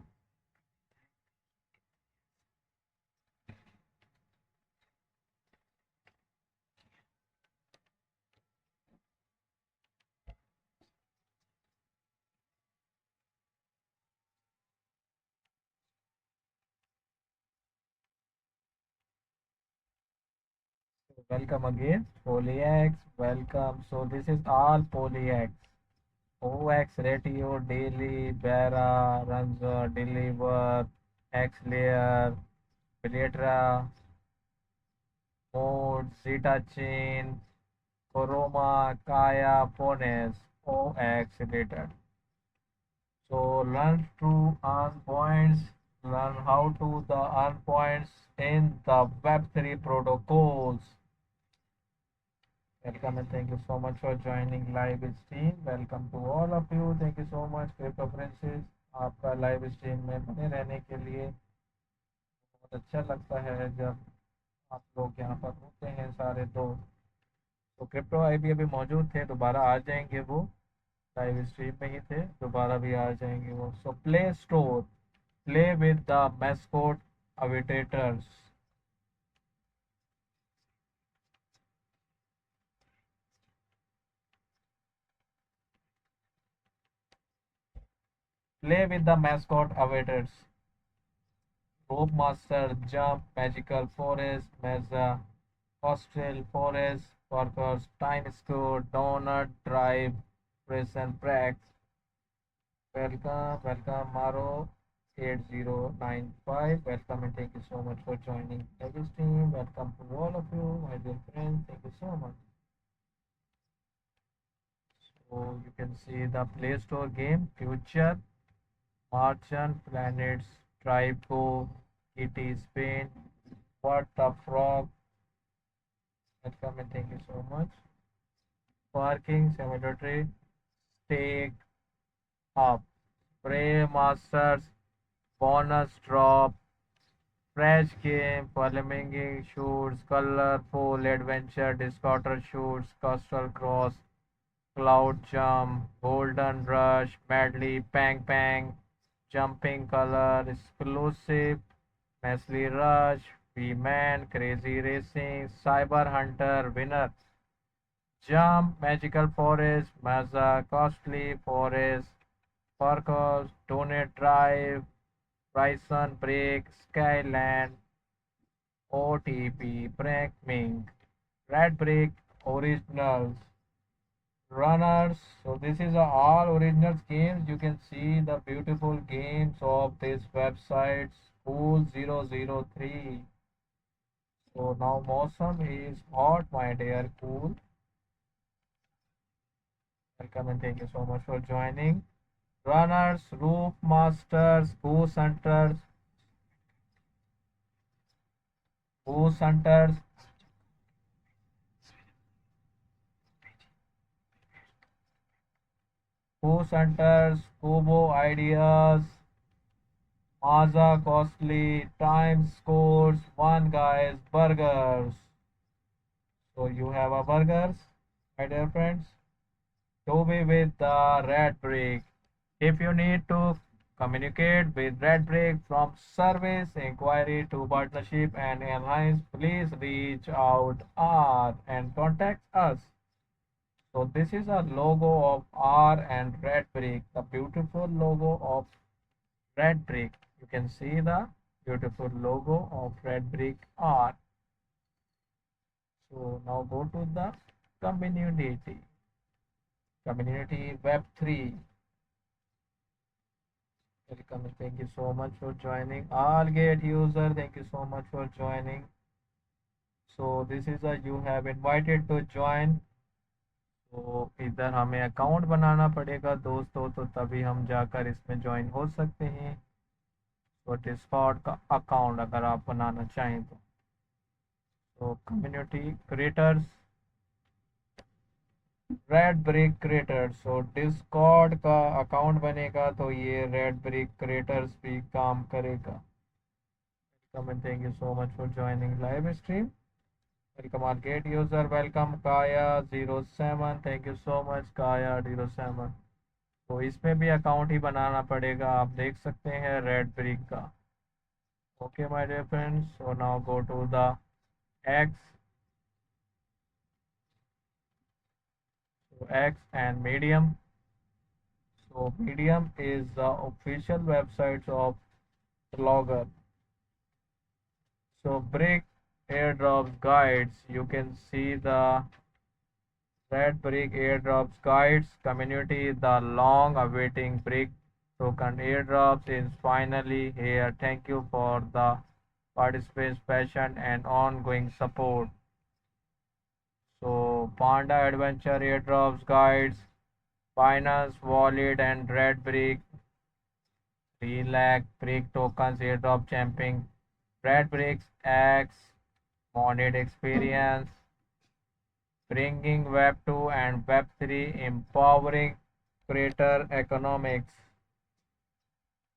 Welcome again, PolyX, welcome. So this is all PolyX. OX Ratio, Daily, Bara, Ranza, Deliver, X Layer, Biletra, Mode, Zeta Chain, Koroma, Kaya, Pones, OX related. So learn to earn points, learn how to the earn points in the Web3 protocols. Welcome and thank you so much for joining live stream. Welcome to all of you. Thank you so much crypto princess, आपका live stream में बने रहने के लिए बहुत अच्छा लगता है जब आप लोग यहाँ पर होते हैं सारे दोस्त। तो क्रिप्टो आई भी अभी मौजूद थे, दोबारा आ जाएंगे वो, लाइव स्ट्रीम में ही थे, दोबारा भी आ जाएंगे वो। So play store, play with the mascot avitators. Play with the mascot avatars. Rope Master, Jump, Magical Forest, Meza, Hostel, Forest, Workers, Time Score, Donut, Drive, Prison Prax. Welcome, welcome, Maro 8095. Welcome and thank you so much for joining this team. Welcome to all of you, my dear friends. Thank you so much. So you can see the Play Store game, Future, Martian, Planets, Tribe Go, Kitty Spain, What the Frog. Welcome and thank you so much. Parking Cemetery, Take Up, Prey Masters, Bonus Drop, Fresh Game, Flaminging Shoots, Colorful Adventure, Discounter Shoots, Coastal Cross, Cloud Jump, Golden Rush, Madly, Pang Pang, Jumping Color, Exclusive, Nestle Rush, V-Man, Crazy Racing, Cyber Hunter, Winner, Jump, Magical Forest, Mazza, Costly Forest, Parkos, Donut Drive, Bryson Break, Skyland, OTP, Break Mink, Red Brick, Originals, Runners. So this is all originals games. You can see the beautiful games of this website, School 003. So now Mosam is hot, my dear cool. Welcome and thank you so much for joining. Runners, Roof Masters, Goose Hunters, Goose Hunters, Goose Hunters, Kobo Ideas, Mazza Costly, Time Scores, One Guys, Burgers. So you have a burgers, my dear friends. Toby with the red brick. If you need to communicate with Red Brick from service inquiry to partnership and alliance. Please reach out and contact us. So this is a logo of R and Red Brick, the beautiful logo of Red Brick. You can see the beautiful logo of Red Brick R. So now go to the community. Community Web3. Welcome. Thank you so much for joining. All gate user, thank you so much for joining. So this is a you have invited to join. तो इधर हमें account बनाना पड़ेगा दोस्तों, तो तभी हम जाकर इसमें ज्वाइन हो सकते हैं। तो डिस्कॉर्ड का अकाउंट अगर आप बनाना चाहें तो community creators red BRIC creators, तो डिस्कॉर्ड का अकाउंट बनेगा तो ये रेड ब्रिक क्रिएटर्स भी काम करेगा। Thank you so much for joining live stream. Welcome R Gate user, welcome Kaya 07, thank you so much काया 07। तो इसमें भी अकाउंट ही बनाना पड़ेगा, आप देख सकते हैं रेड ब्रिक का। Okay my dear friends, so now go to the X, and Medium. So Medium is the official websites of blogger. So brick airdrops guides, you can see the red brick airdrops guides community. The long awaiting brick token airdrops is finally here. Thank you for the participation and ongoing support. So Panda Adventure airdrops guides, Binance Wallet and Red Brick, 3 lakh Brick tokens airdrop champing, Red Bricks X, modded experience, bringing Web 2 and Web 3, empowering creator economics.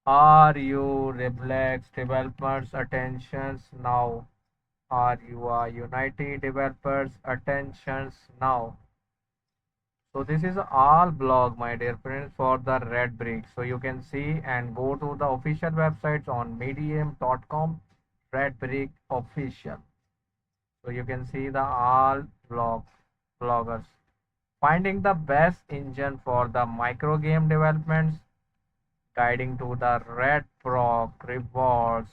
Are you relaxed developers attentions now? Are you United developers attentions now? So this is all blog my dear friends for the red brick. So you can see and go to the official websites on medium.com red brick official. So you can see the all bloggers finding the best engine for the micro game developments, guiding to the red proc rewards,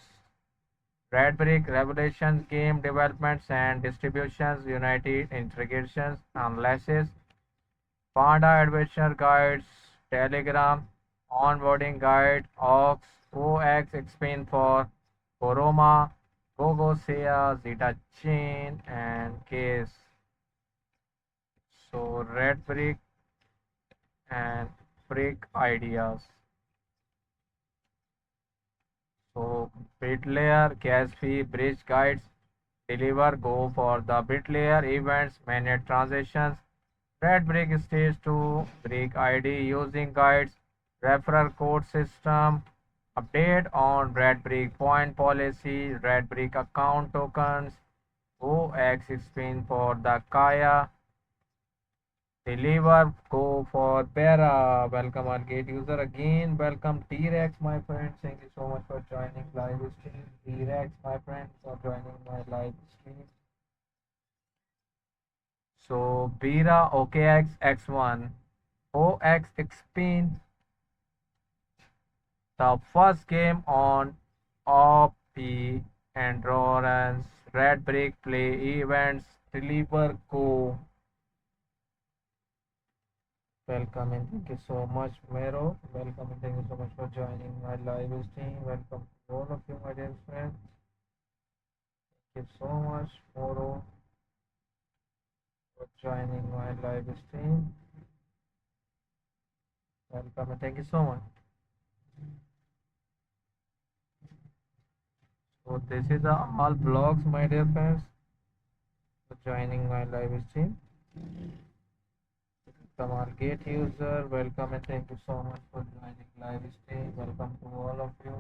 red brick revelations, game developments and distributions, united integrations, analysis, Panda Adventure Guides, Telegram, Onboarding Guide, OX Explain for Koroma, Gogosea, Zeta Chain, and Case. So Red Brick and Brick Ideas. So bit layer, gas fee, bridge guides, deliver, go for the bit layer events, manage transactions, Red Brick stage 2, Brick ID using guides, referral code system, update on Red Brick point policy, Red Brick account tokens, OX spin for the Kaya, deliver, go for Para. Welcome our gate user again. Welcome T-Rex, my friend. Thank you so much for joining live stream. T-Rex, my friend, for joining my live stream. So Bira OKX X1 OX Expin, the first game on OP Endurance Red Brick Play Events Deliver Go. Welcome and thank you so much Mero. Welcome and thank you so much for joining my live stream. Welcome to all of you my dear friends. Thank you so much Moro for joining my live stream. Welcome and thank you so much. So this is all blogs my dear friends for joining my live stream. Come on gate user, welcome and thank you so much for joining live stream. Welcome to all of you.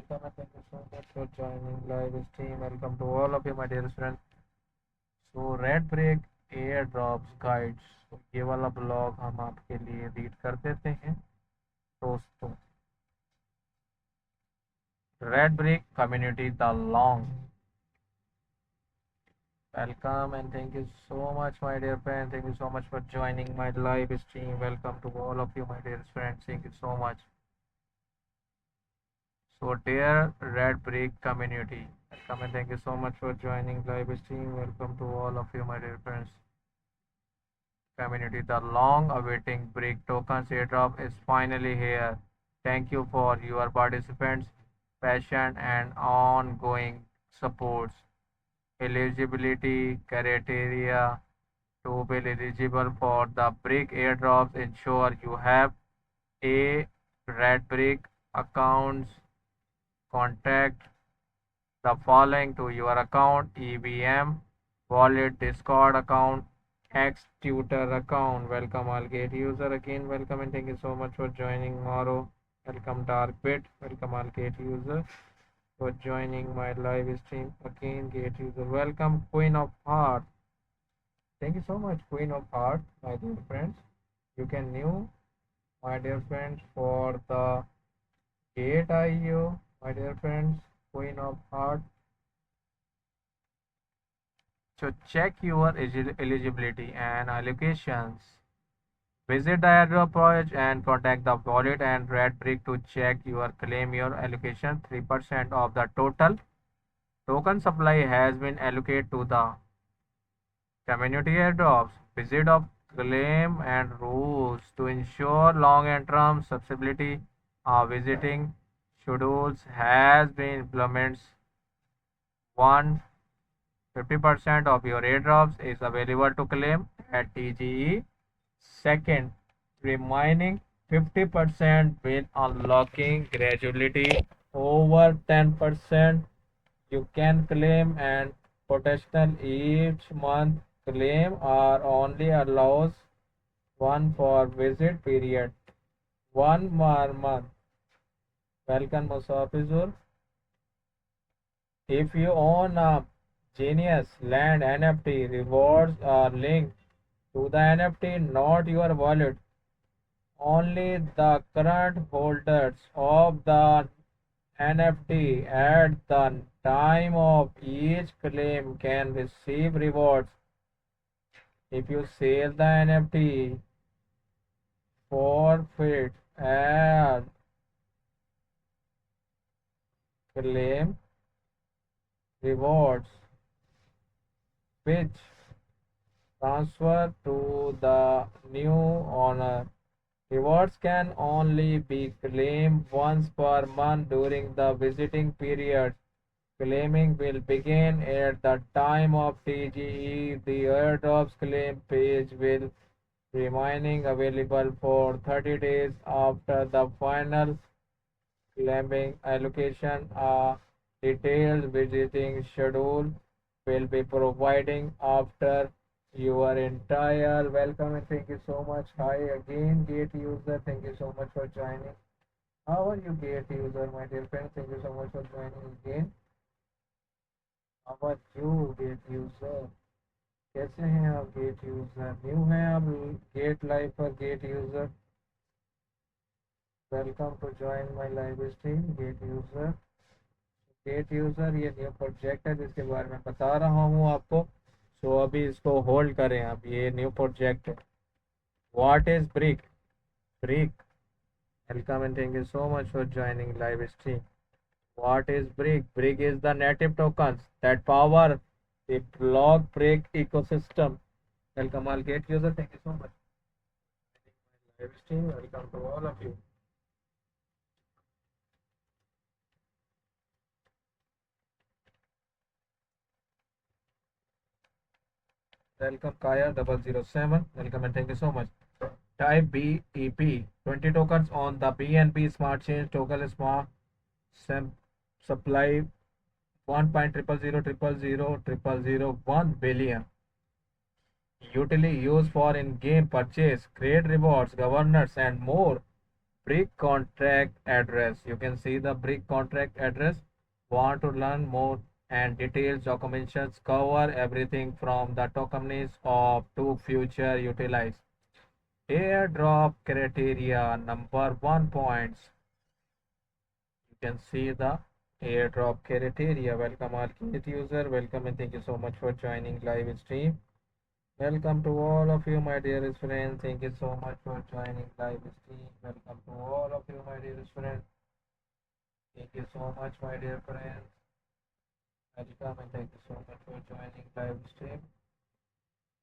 welcome and thank you so much for joining live stream. Welcome to all of you, my dear friends. So red brake air drops guides, तो ये वाला blog हम आपके लिए read कर देते हैं दोस्तों। Red brake community the long, welcome and thank you so much, my dear friend. Thank you so much for joining my live stream. Welcome to all of you, my dear friends. Thank you so much. So dear red brick community, welcome and thank you so much for joining live stream. Welcome to all of you, my dear friends. Community, the long awaiting brick tokens airdrop is finally here. Thank you for your participants, passion and ongoing supports. Eligibility criteria: to be eligible for the brick airdrops, ensure you have a red brick accounts. Contact the following to your account: EVM, wallet, Discord account, X tutor account. Welcome all gate user again. Welcome and thank you so much for joining Moro. Welcome Darkbit. Welcome all gate user for joining my live stream again. Gate user. Welcome Queen of Heart. Thank you so much Queen of Heart, my dear friends. You can new, my dear friends, for the gate IO, my dear friends. Queen of Heart. So check your eligibility and allocations. Visit the airdrop page and contact the wallet and red brick to check your claim your allocation. 3% of the total token supply has been allocated to the community airdrops. Visit of claim and rules to ensure long and term accessibility. Visiting schedules has been implemented. 50% of your airdrops is available to claim at TGE. Second, remaining 50% will unlocking gradually. Over 10% you can claim, and potential each month claim are only allows one for visit period. One more month. Welcome Musafizur. If you own a Genius Land NFT, rewards are linked to the NFT, not your wallet. Only the current holders of the NFT at the time of each claim can receive rewards. If you sell the NFT, forfeit and claim rewards, which transfer to the new owner. Rewards can only be claimed once per month during the visiting period. Claiming will begin at the time of TGE. The airdrops claim page will remaining available for 30 days after the final claiming allocation. A detailed visiting schedule will be providing after your entire welcome and thank you so much. Hi again gate user, thank you so much for joining. How are you gate user, my dear friend? Thank you so much for joining again. How are you gate user? कैसे हैं आप gate user? New हैं आप Gate live पर Gate user? Welcome to join my live stream Gate user. Gate user ये new project है जिसके बारे में बता रहा हूँ आपको। सो अभी इसको होल्ड करें, अब ये न्यू प्रोजेक्ट है। What is brick? Brick, welcome and thank you so much for joining live stream. What is BRIC? BRIC is the native tokens that power the block break ecosystem. Welcome all gate user. Thank you so much. Live stream. Welcome to all of you. Welcome Kaya 007. Welcome and thank you so much. Type BEP 20 tokens on the BNB Smart Change token smart supply 1.000000001 billion. Utility used for in-game purchase, create rewards, governors, and more. BRIC contract address. You can see the BRIC contract address. Want to learn more and details documentations cover everything from the tokens of to future utilize. Airdrop criteria number 1 points. You can see the airdrop criteria. Welcome all Gate user. Welcome and thank you so much for joining live stream. Welcome to all of you, my dearest friends. Thank you so much for joining live stream. Welcome to all of you, my dearest friends. Thank you so much, my dear friends. Welcome and thank you so much for joining live stream.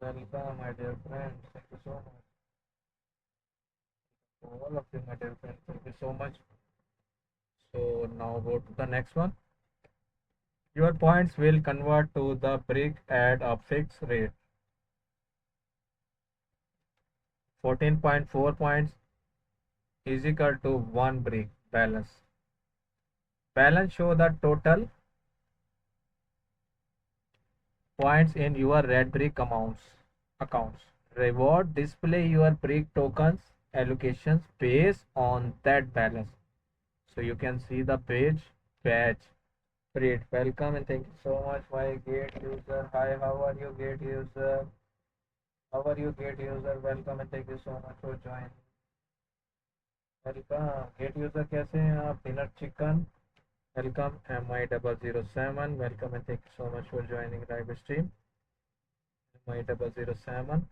Welcome, my dear friends. Thank you so much. To all of you, my dear friends. Thank you so much. So now go to the next one. Your points will convert to the BRIC at a fixed rate. 14.4 points is equal to 1 BRIC balance. Balance show the total points in your red BRIC accounts. Reward display your BRIC tokens allocations based on that balance. So you can see the page badge. Great, welcome and thank you so much, my Gate user. Hi, how are you, Gate user? How are you, Gate user? Welcome and thank you so much for joining. Welcome, Gate user. कैसे हैं आप? Peanut chicken. Welcome, MI007. Welcome and thank you so much for joining live stream. MI007.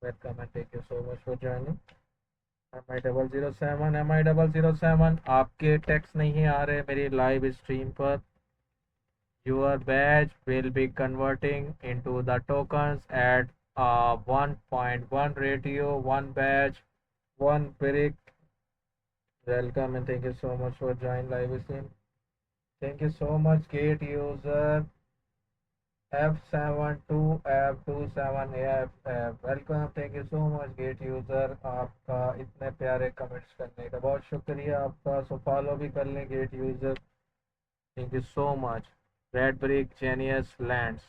Welcome and thank you so much for joining. MI007 आपके text नहीं आ रहे मेरी live stream पर. Your badge will be converting into the tokens at a 1.1 ratio, one badge, one BRIC. Welcome and thank you so much for joining live stream. Thank you so much, Gate user. F72 F27 AF. Welcome, thank you so much, Gate user. आपका इतने प्यारे comments करने का बहुत शुक्रिया आपका. So follow भी कर लें Gate user. Thank you so much. Red BRIC Genius Lands.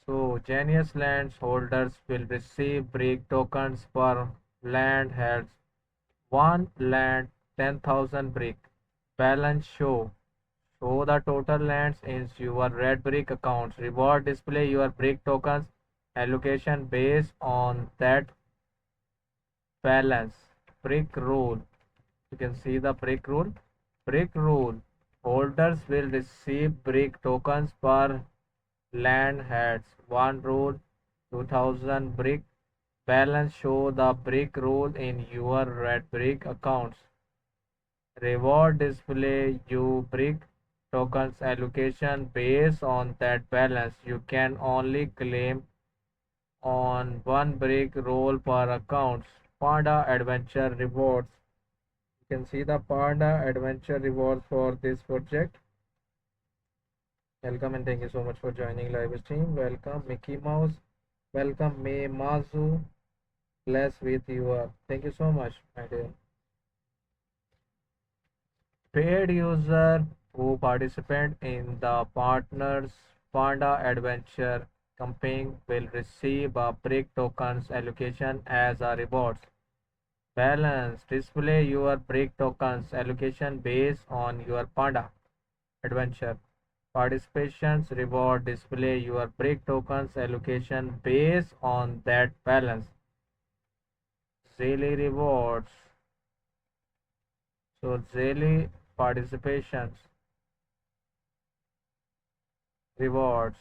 So Genius Lands holders will receive BRIC tokens per land held. One land 10,000 BRIC. Balance show. Show the total lands in your red BRIC accounts. Reward display your BRIC tokens allocation based on that balance. BRIC rule. You can see the BRIC rule. BRIC rule. Holders will receive BRIC tokens per land heads. One rule 2000 BRIC. Balance show the BRIC rule in your red BRIC accounts. Reward display you BRIC tokens allocation based on that balance. You can only claim on one BRIC role per accounts. Panda Adventure rewards. You can see the Panda Adventure rewards for this project. Welcome and thank you so much for joining live stream. Welcome Mickey Mouse. Welcome May Mazu. Bless with you. Thank you so much, my dear. Paid user who participate in the partners Panda Adventure campaign will receive a BRIC tokens allocation as a reward. Balance display your BRIC tokens allocation based on your Panda Adventure. Participations reward display your BRIC tokens allocation based on that balance. Daily rewards. So daily participations rewards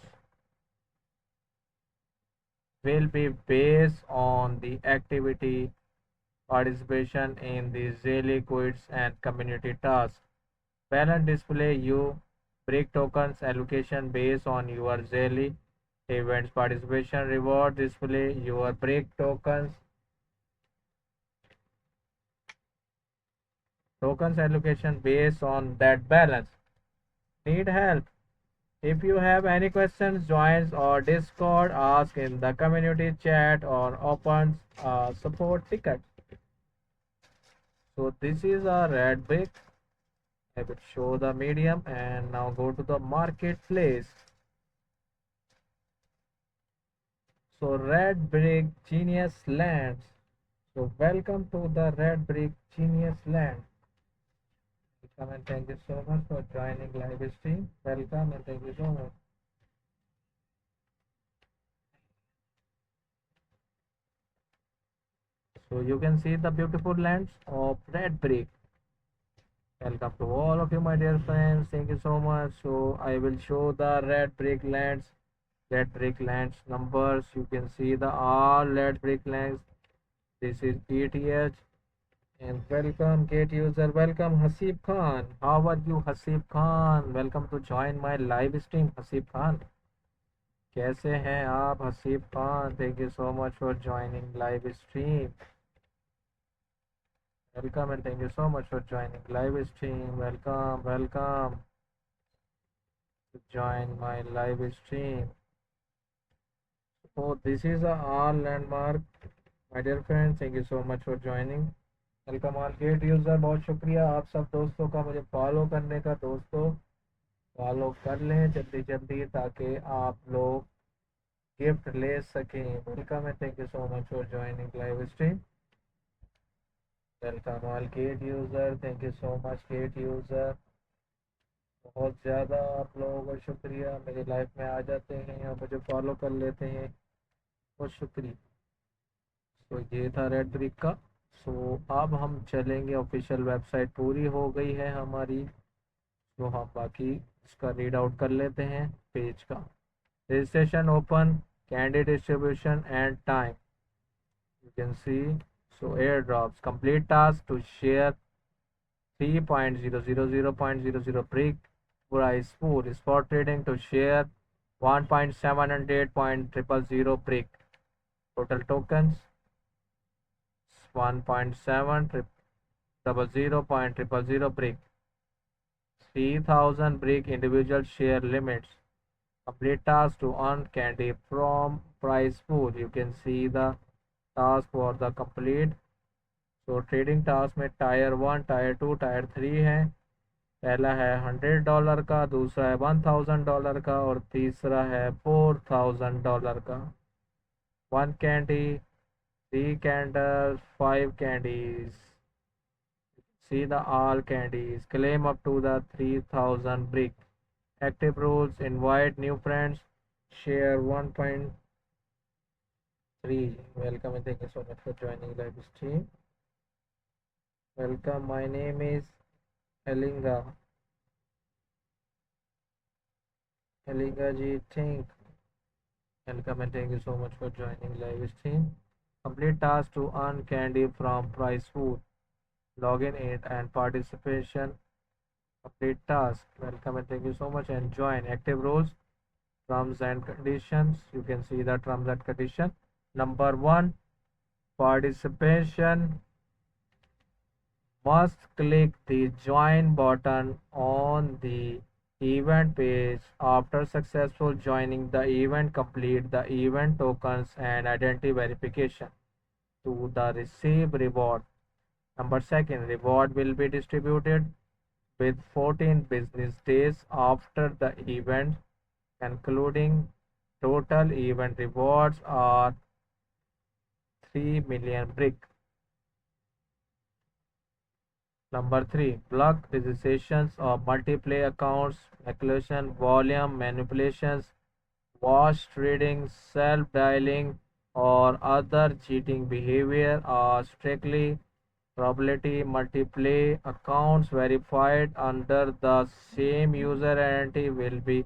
will be based on the activity participation in the daily quiz and community tasks. Balance display you BRIC tokens allocation based on your daily events. Participation reward display your BRIC tokens allocation based on that balance. Need help? If you have any questions, join our Discord, ask in the community chat or open a support ticket. So this is a red BRIC. I will show the medium and now go to the marketplace. So red BRIC Genius Lands. So welcome to the Red Brick Genius Land. Welcome and thank you so much for joining live stream. Welcome and thank you so much. So you can see the beautiful lands of Red Brick. Welcome to all of you, my dear friends. Thank you so much. So I will show the red brick lands numbers. You can see the all red brick lands. This is ETH. And welcome, gate user. Welcome, Hasib Khan. How are you, Hasib Khan? Welcome to join my live stream, Hasib Khan. कैसे हैं आप, Haseeb Khan? Thank you so much for joining live stream. Welcome and thank you so much for joining live stream. Welcome to join my live stream. So this is a all landmark, my dear friends. Thank you so much for joining. Welcome all gate user, बहुत शुक्रिया आप सब दोस्तों का मुझे follow करने का। दोस्तों फॉलो कर लें जल्दी जल्दी ताकि आप लोग गिफ्ट ले सकें। Welcome and thank you so much for joining live stream. Welcome all gate user, thank you so much gate user. बहुत ज़्यादा आप लोगों का शुक्रिया, मेरी लाइफ में आ जाते हैं और मुझे फॉलो कर लेते हैं, बहुत शुक्रिया। तो ये था रेड ब्रिक का। सो अब हम चलेंगे, ऑफिशियल वेबसाइट पूरी हो गई है हमारी, तो हम बाकी इसका रीड आउट कर लेते हैं पेज का। Registration open, candidate distribution and time you can see. So airdrops, complete task to share 3.000.00 brick, price pool, spot trading to share 1.700.000 brick, total tokens 1.700.000 brick, 3000 brick individual share limits. Complete task to earn candy from prize pool. You can see the task for the complete. तो trading task में tyre 1, tyre 2, tyre 3 है। पहला है $100 का, दूसरा है $1000 का और तीसरा है $4000 का। 1 candy, 3 candles, 5 candies. See the all candies. Claim up to the 3000 brick. Active rules: invite new friends. Share 1.3. Welcome and thank you so much for joining live stream. Welcome. My name is Elinga. Elinga ji, thank. Welcome and thank you so much for joining live stream. Complete task to earn candy from prize pool. Login in and participation. Complete task. Welcome and thank you so much and join. Active rules, terms and conditions. You can see the terms and condition. Number 1, participation. Must click the join button on the event page. After successful joining the event, complete the event tokens and identity verification to the receive reward. Number 2, reward will be distributed with 14 business days after the event concluding. Total event rewards are 3 million brick. Number 3, block registrations of multiplayer accounts, manipulation, volume manipulations, wash trading, self-dialing, or other cheating behavior are strictly probability multiplay. Accounts verified under the same user identity will be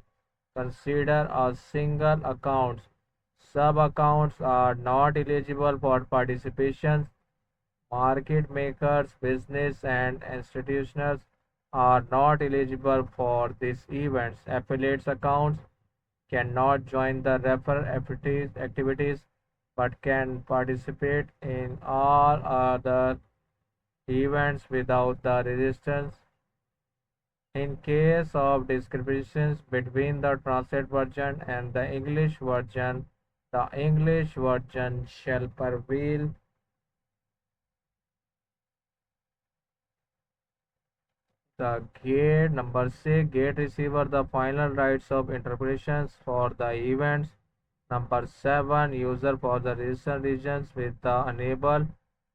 considered as single accounts. Sub-accounts are not eligible for participation. Market makers, business and institutions are not eligible for these events. Affiliates accounts cannot join the referral activities but can participate in all other events without the resistance. In case of discrepancies between the translated version and the English version shall prevail. The gate number 6, gate receiver the final rights of interpretations for the events. Number 7, user for the registered regions with the enable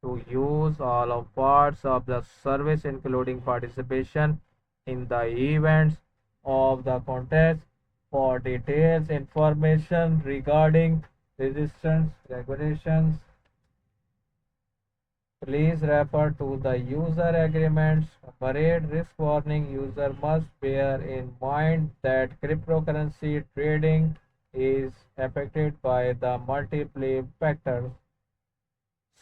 to use all of parts of the service, including participation in the events of the contest. For details, information regarding resistance regulations, please refer to the user agreements. Parade risk warning: user must bear in mind that cryptocurrency trading is affected by the multiple factors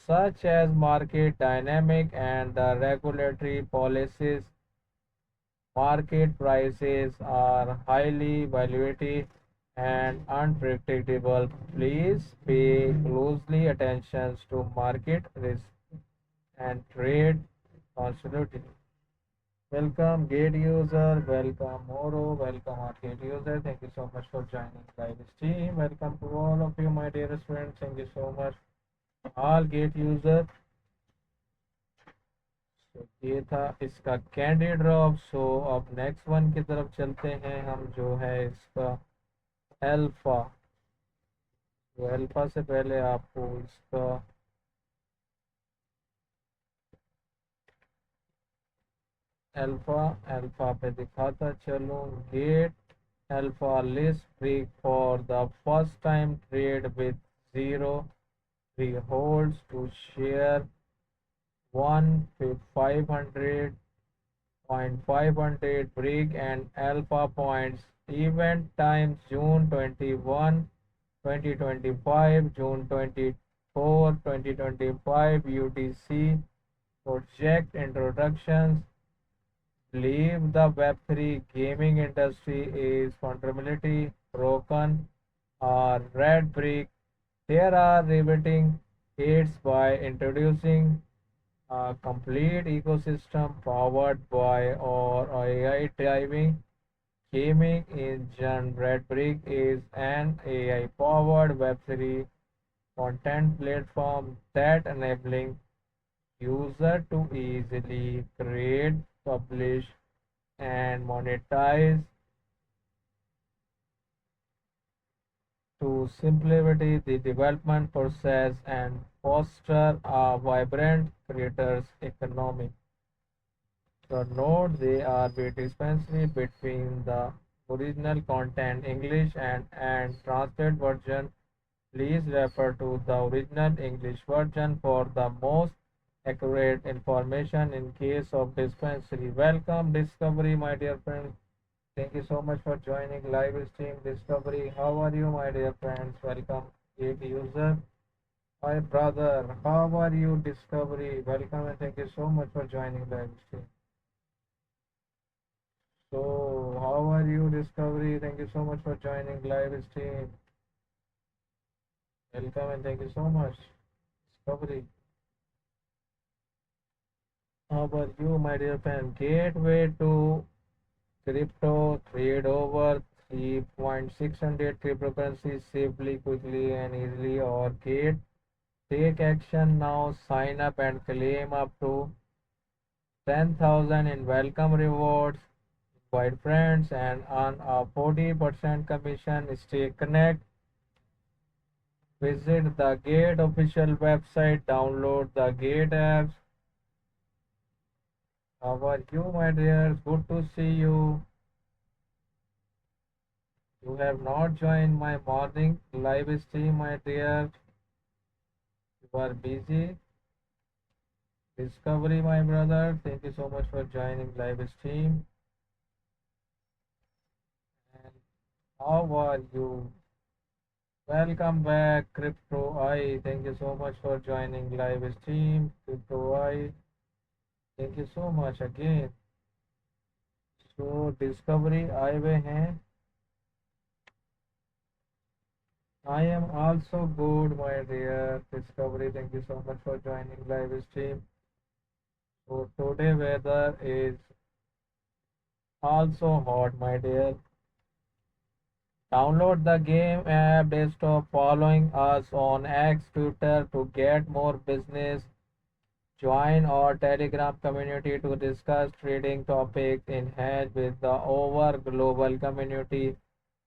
such as market dynamic and the regulatory policies. Market prices are highly volatile and unpredictable. Please pay closely attention to market risk and trade constantly. Welcome gate user, welcome Moro, welcome arcade user. Thank you so much for joining live stream. Welcome to all of you, my dear friends. Thank you so much. All gate user. तो ये था इसका candy drop. सो अब next one की तरफ चलते हैं हम, जो है इसका अल्फा। तो अल्फा से पहले आपको इसका अल्फा पे दिखाता चलो। Gate alpha list break for the first time trade with zero free holds to share 1 500 break and alpha points. Event times June 21, 2025, June 24, 2025 UTC. Project introductions. Believe the Web3 gaming industry is fundamentally broken. Red brick. There are riveting hits by introducing a complete ecosystem powered by or AI driving gaming engine. Red Brick is an AI powered Web3 content platform that enabling user to easily create, publish, and monetize to simplify the development process and foster a vibrant creators economy. The note they are the dispensary between the original content English and translated version. Please refer to the original English version for the most accurate information in case of dispensary. Welcome Discovery, my dear friends. Thank you so much for joining live stream Discovery. How are you, my dear friends? Welcome, gate user. Hi, brother. How are you, Discovery? Welcome and thank you so much for joining live stream. So, how are you, Discovery? Thank you so much for joining live stream. Welcome and thank you so much, Discovery. How about you, my dear friend? Gateway to crypto, trade over 3,600 cryptocurrencies safely, quickly, and easily. Or Gate, take action now. Sign up and claim up to 10,000 in welcome rewards. Invite friends and earn a 40% commission. Stay connected. Visit the Gate official website. Download the Gate apps. How are you, my dears? Good to see you. You have not joined my morning live stream, my dear. You are busy. Discovery, my brother. Thank you so much for joining live stream. And how are you? Welcome back, Crypto I. Thank you so much for joining live stream, Crypto I. Thank you so much again. So Discovery आए हुए हैं. I am also good, my dear Discovery. Thank you so much for joining live stream. So today weather is also hot, my dear. Download the game app desktop, following us on X, Twitter to get more business. Join our Telegram community to discuss trading topics. Enhance with the over global community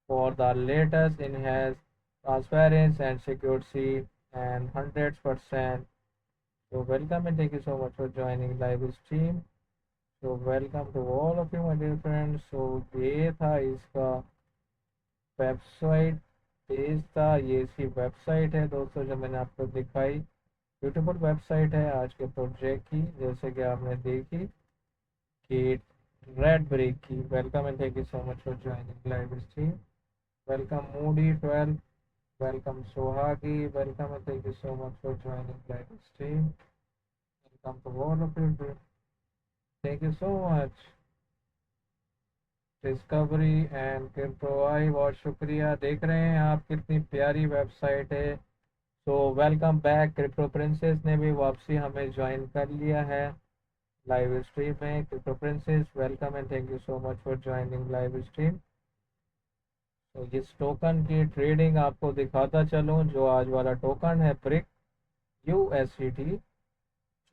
for the latest enhanced transparency and security and 100% So welcome and thank you so much for joining live stream. So welcome to all of you my dear friends. So ये था इसका website page था, ये इसकी website है दोस्तों जो मैंने आपको दिखाई। ब्यूटीफुल वेबसाइट है आज के प्रोजेक्ट की, जैसे कि आपने देखी कि रेड ब्रेक की। Welcome and thank you so much for joining live stream. Welcome Moody 12, welcome Sohagi, welcome and thank you so much for joining live stream. Welcome to all of you. Thank you so much. Discovery and crypto eye, बहुत शुक्रिया। देख रहे हैं आप कितनी प्यारी website है। So welcome back. Crypto princess ने भी वापसी हमें ज्वाइन कर लिया है लाइव स्ट्रीम में। Crypto princess welcome and thank you so much for joining live stream. तो इस टोकन की ट्रेडिंग आपको दिखाता चलूँ। जो आज वाला टोकन है ब्रिक USDT,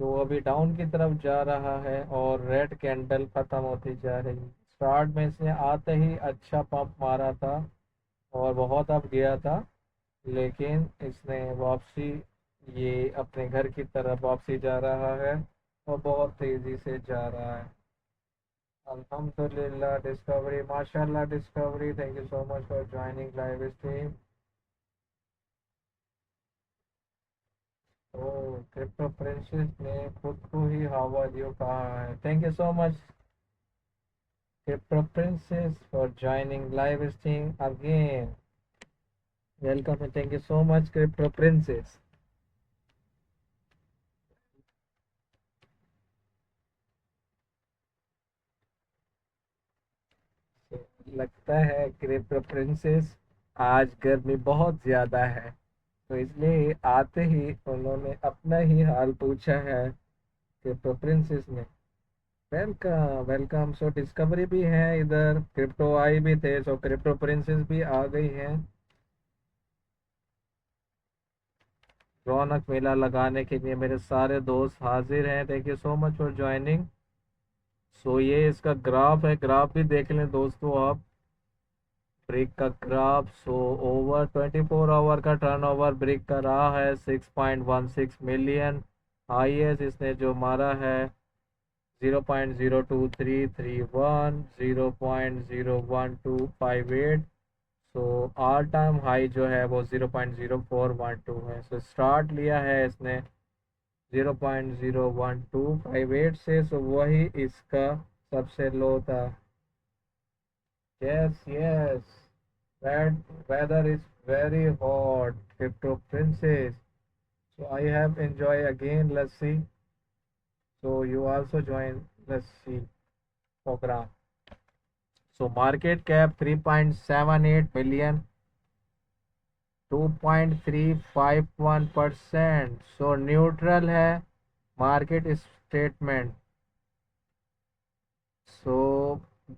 जो अभी डाउन की तरफ जा रहा है और रेड कैंडल खत्म होती जा रही है। स्टार्ट में इसने आते ही अच्छा पंप मारा था और बहुत अप गया था, लेकिन इसने वापसी, ये अपने घर की तरफ वापसी जा रहा है और बहुत तेज़ी से जा रहा है। अल्हम्दुलिल्लाह डिस्कवरी, माशाल्लाह discovery, thank you so much for joining live stream. तो क्रिप्टो प्रिंसेस ने खुद को ही हाउ आर यू कहा है। Thank you so much crypto princess for joining live stream again. Welcome and thank you so much crypto princess. लगता है crypto princess आज गर्मी बहुत ज़्यादा है, तो इसलिए आते ही उन्होंने अपना ही हाल पूछा है क्रिप्टो प्रिंसेस ने। Welcome welcome. सो डिस्कवरी भी है इधर, क्रिप्टो आई भी थे, सो क्रिप्टो प्रिंसेस भी आ गई हैं। रौनक मेला लगाने के लिए मेरे सारे दोस्त हाजिर हैं। Thank you so much for joining. So ये इसका ग्राफ है, ग्राफ भी देख लें दोस्तों आप। ब्रिक का ग्राफ, सो ओवर 24 आवर का टर्नओवर ब्रिक का रहा है 6.16 मिलियन। हाईएस्ट इसने जो मारा है 0.02331, 0.01258। सो ऑल टाइम हाई जो है वो 0.0412 है। सो स्टार्ट लिया है इसने 0.01258 से, सो वही इसका सबसे लो था। Yes yes, that weather is very hot, crypto princess. So I have enjoy again. Let's see. So you also join. Let's see program. So market cap 3.78 million, 2.351%. So neutral है market statement. So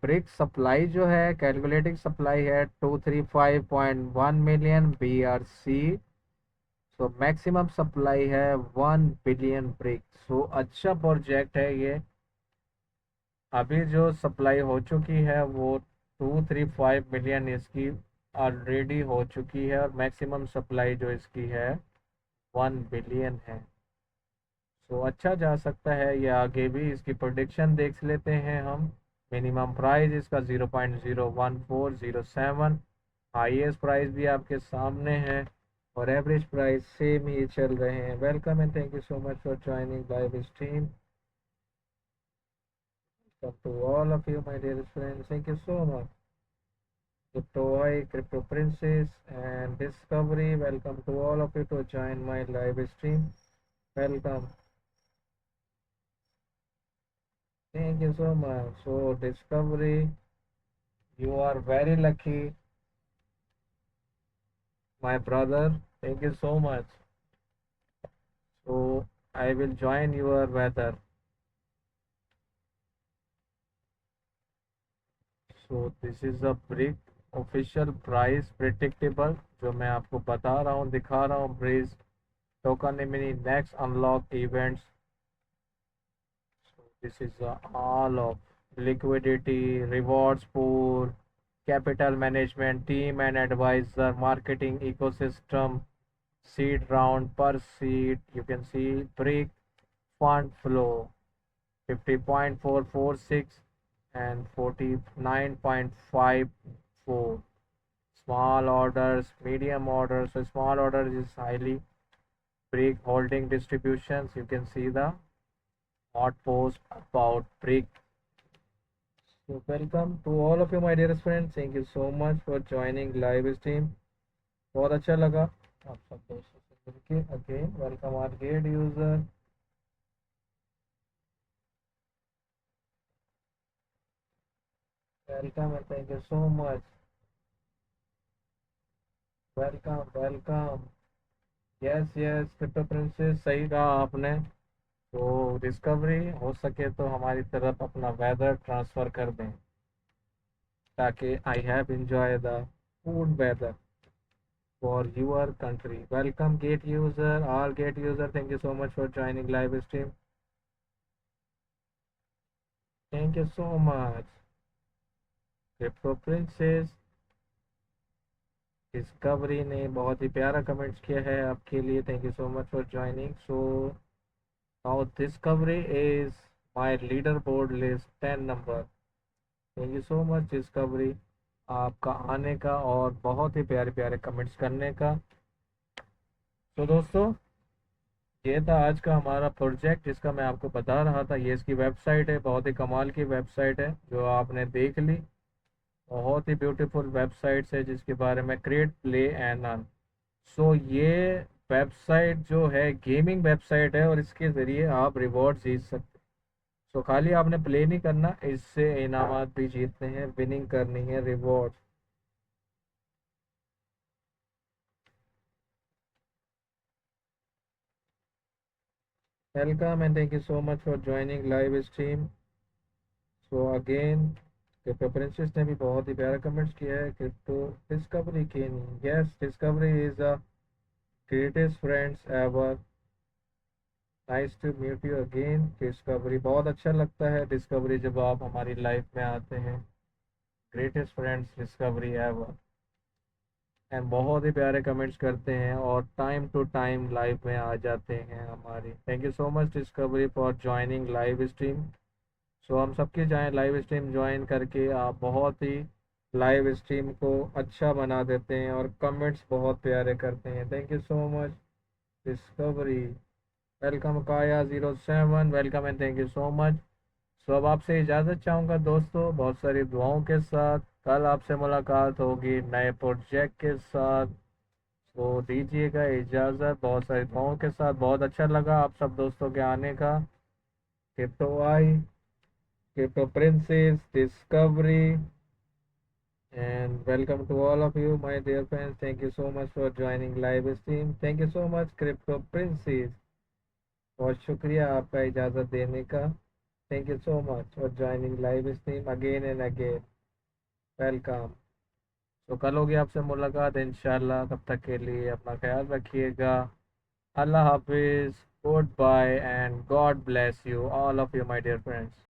brick supply जो है, calculating supply है 235.1 million BRC। So maximum supply है 1 billion brick. सो अच्छा project है ये। अभी जो सप्लाई हो चुकी है वो 235 मिलियन इसकी ऑलरेडी हो चुकी है, और मैक्सिमम सप्लाई जो इसकी है 1 बिलियन है। सो अच्छा जा सकता है ये आगे भी। इसकी प्रोडिक्शन देख लेते हैं हम। मिनिमम प्राइस इसका 0.01407, हाईएस्ट प्राइस भी आपके सामने है, और एवरेज प्राइस सेम ही चल रहे हैं। Welcome and thank you so much for joining live stream. to all of you my dear friends, thank you so much. Crypto I, Crypto Princess and Discovery, welcome to all of you to join my live stream. Welcome. Thank you so much. So Discovery, you are very lucky, my brother. Thank you so much. So I will join your weather. So this is a brick official price predictable, जो मैं आपको बता रहा हूँ, दिखा रहा हूँ। Bridge token mini next unlock events. So this is all of liquidity, rewards pool, capital management team and advisor, marketing ecosystem, seed round per seed. You can see brick fund flow 50.446 and 49.54. Small orders, medium orders. So small orders is highly BRIC holding distributions. You can see the hot post about BRIC. So welcome to all of you, my dear friends. Thank you so much for joining live stream. बहुत अच्छा लगा आप सब दोस्तों से मिलके. Again welcome our Gate user. Welcome and thank you so much. Welcome welcome. Yes yes crypto princess, सही कहा आपने. तो डिस्कवरी हो सके तो हमारी तरफ अपना वेदर ट्रांसफ़र कर दें ताकि I have enjoy the food weather for your country. Welcome gate user, all gate user. Thank you so much for joining live stream. Thank you so much. Crypto Princess discovery ने बहुत ही प्यारा comments किया है आपके लिए. Thank you so much for joining. So now discovery is my leader board list 10 number. Thank you so much discovery आपका आने का और बहुत ही प्यारे प्यारे कमेंट्स करने का. तो दोस्तों ये था आज का हमारा प्रोजेक्ट जिसका मैं आपको बता रहा था. ये इसकी वेबसाइट है, बहुत ही कमाल की वेबसाइट है जो आपने देख ली. बहुत ही ब्यूटीफुल वेबसाइट है जिसके बारे में क्रिएट प्ले एंड अर्न. सो ये वेबसाइट जो है गेमिंग वेबसाइट है और इसके ज़रिए आप रिवॉर्ड जीत सकते. सो खाली आपने प्ले नहीं करना, इससे इनामात भी जीतने हैं, विनिंग करनी है, reward. Welcome and thank you so much for joining live stream. So again crypto princess ने भी बहुत ही प्यारा कमेंट्स किया है. क्रिप्टो डिस्कवरी के yes discovery is the greatest friends ever. Nice to meet you again discovery. बहुत अच्छा लगता है डिस्कवरी जब आप हमारी लाइफ में आते हैं. Greatest friends discovery ever. And बहुत ही प्यारे कमेंट्स करते हैं और टाइम टू टाइम लाइव में आ जाते हैं हमारी. Thank you so much Discovery for joining live stream. So हम सबके जाएं लाइव स्ट्रीम ज्वाइन करके. आप बहुत ही लाइव स्ट्रीम को अच्छा बना देते हैं और कमेंट्स बहुत प्यारे करते हैं. Thank you so much Discovery. Welcome काया07. Welcome and thank you so much. So अब आपसे इजाज़त चाहूँगा दोस्तों, बहुत सारी दुआओं के साथ. कल आपसे मुलाकात होगी नए प्रोजेक्ट के साथ. तो दीजिएगा इजाज़त बहुत सारी दुआओं के साथ. बहुत अच्छा लगा आप सब दोस्तों के आने का. Crypto I, crypto princess, discovery, and welcome to all of you, my dear friends. Thank you so much for joining live stream. Thank you so much crypto princess. बहुत शुक्रिया आपका इजाज़त देने का. Thank you so much for joining live stream again and again. Welcome. तो कल होगी आपसे मुलाकात इंशाल्लाह. तब तक के लिए अपना ख्याल रखिएगा. अल्लाह हाफिज़. Goodbye and God bless you all of you, my dear friends.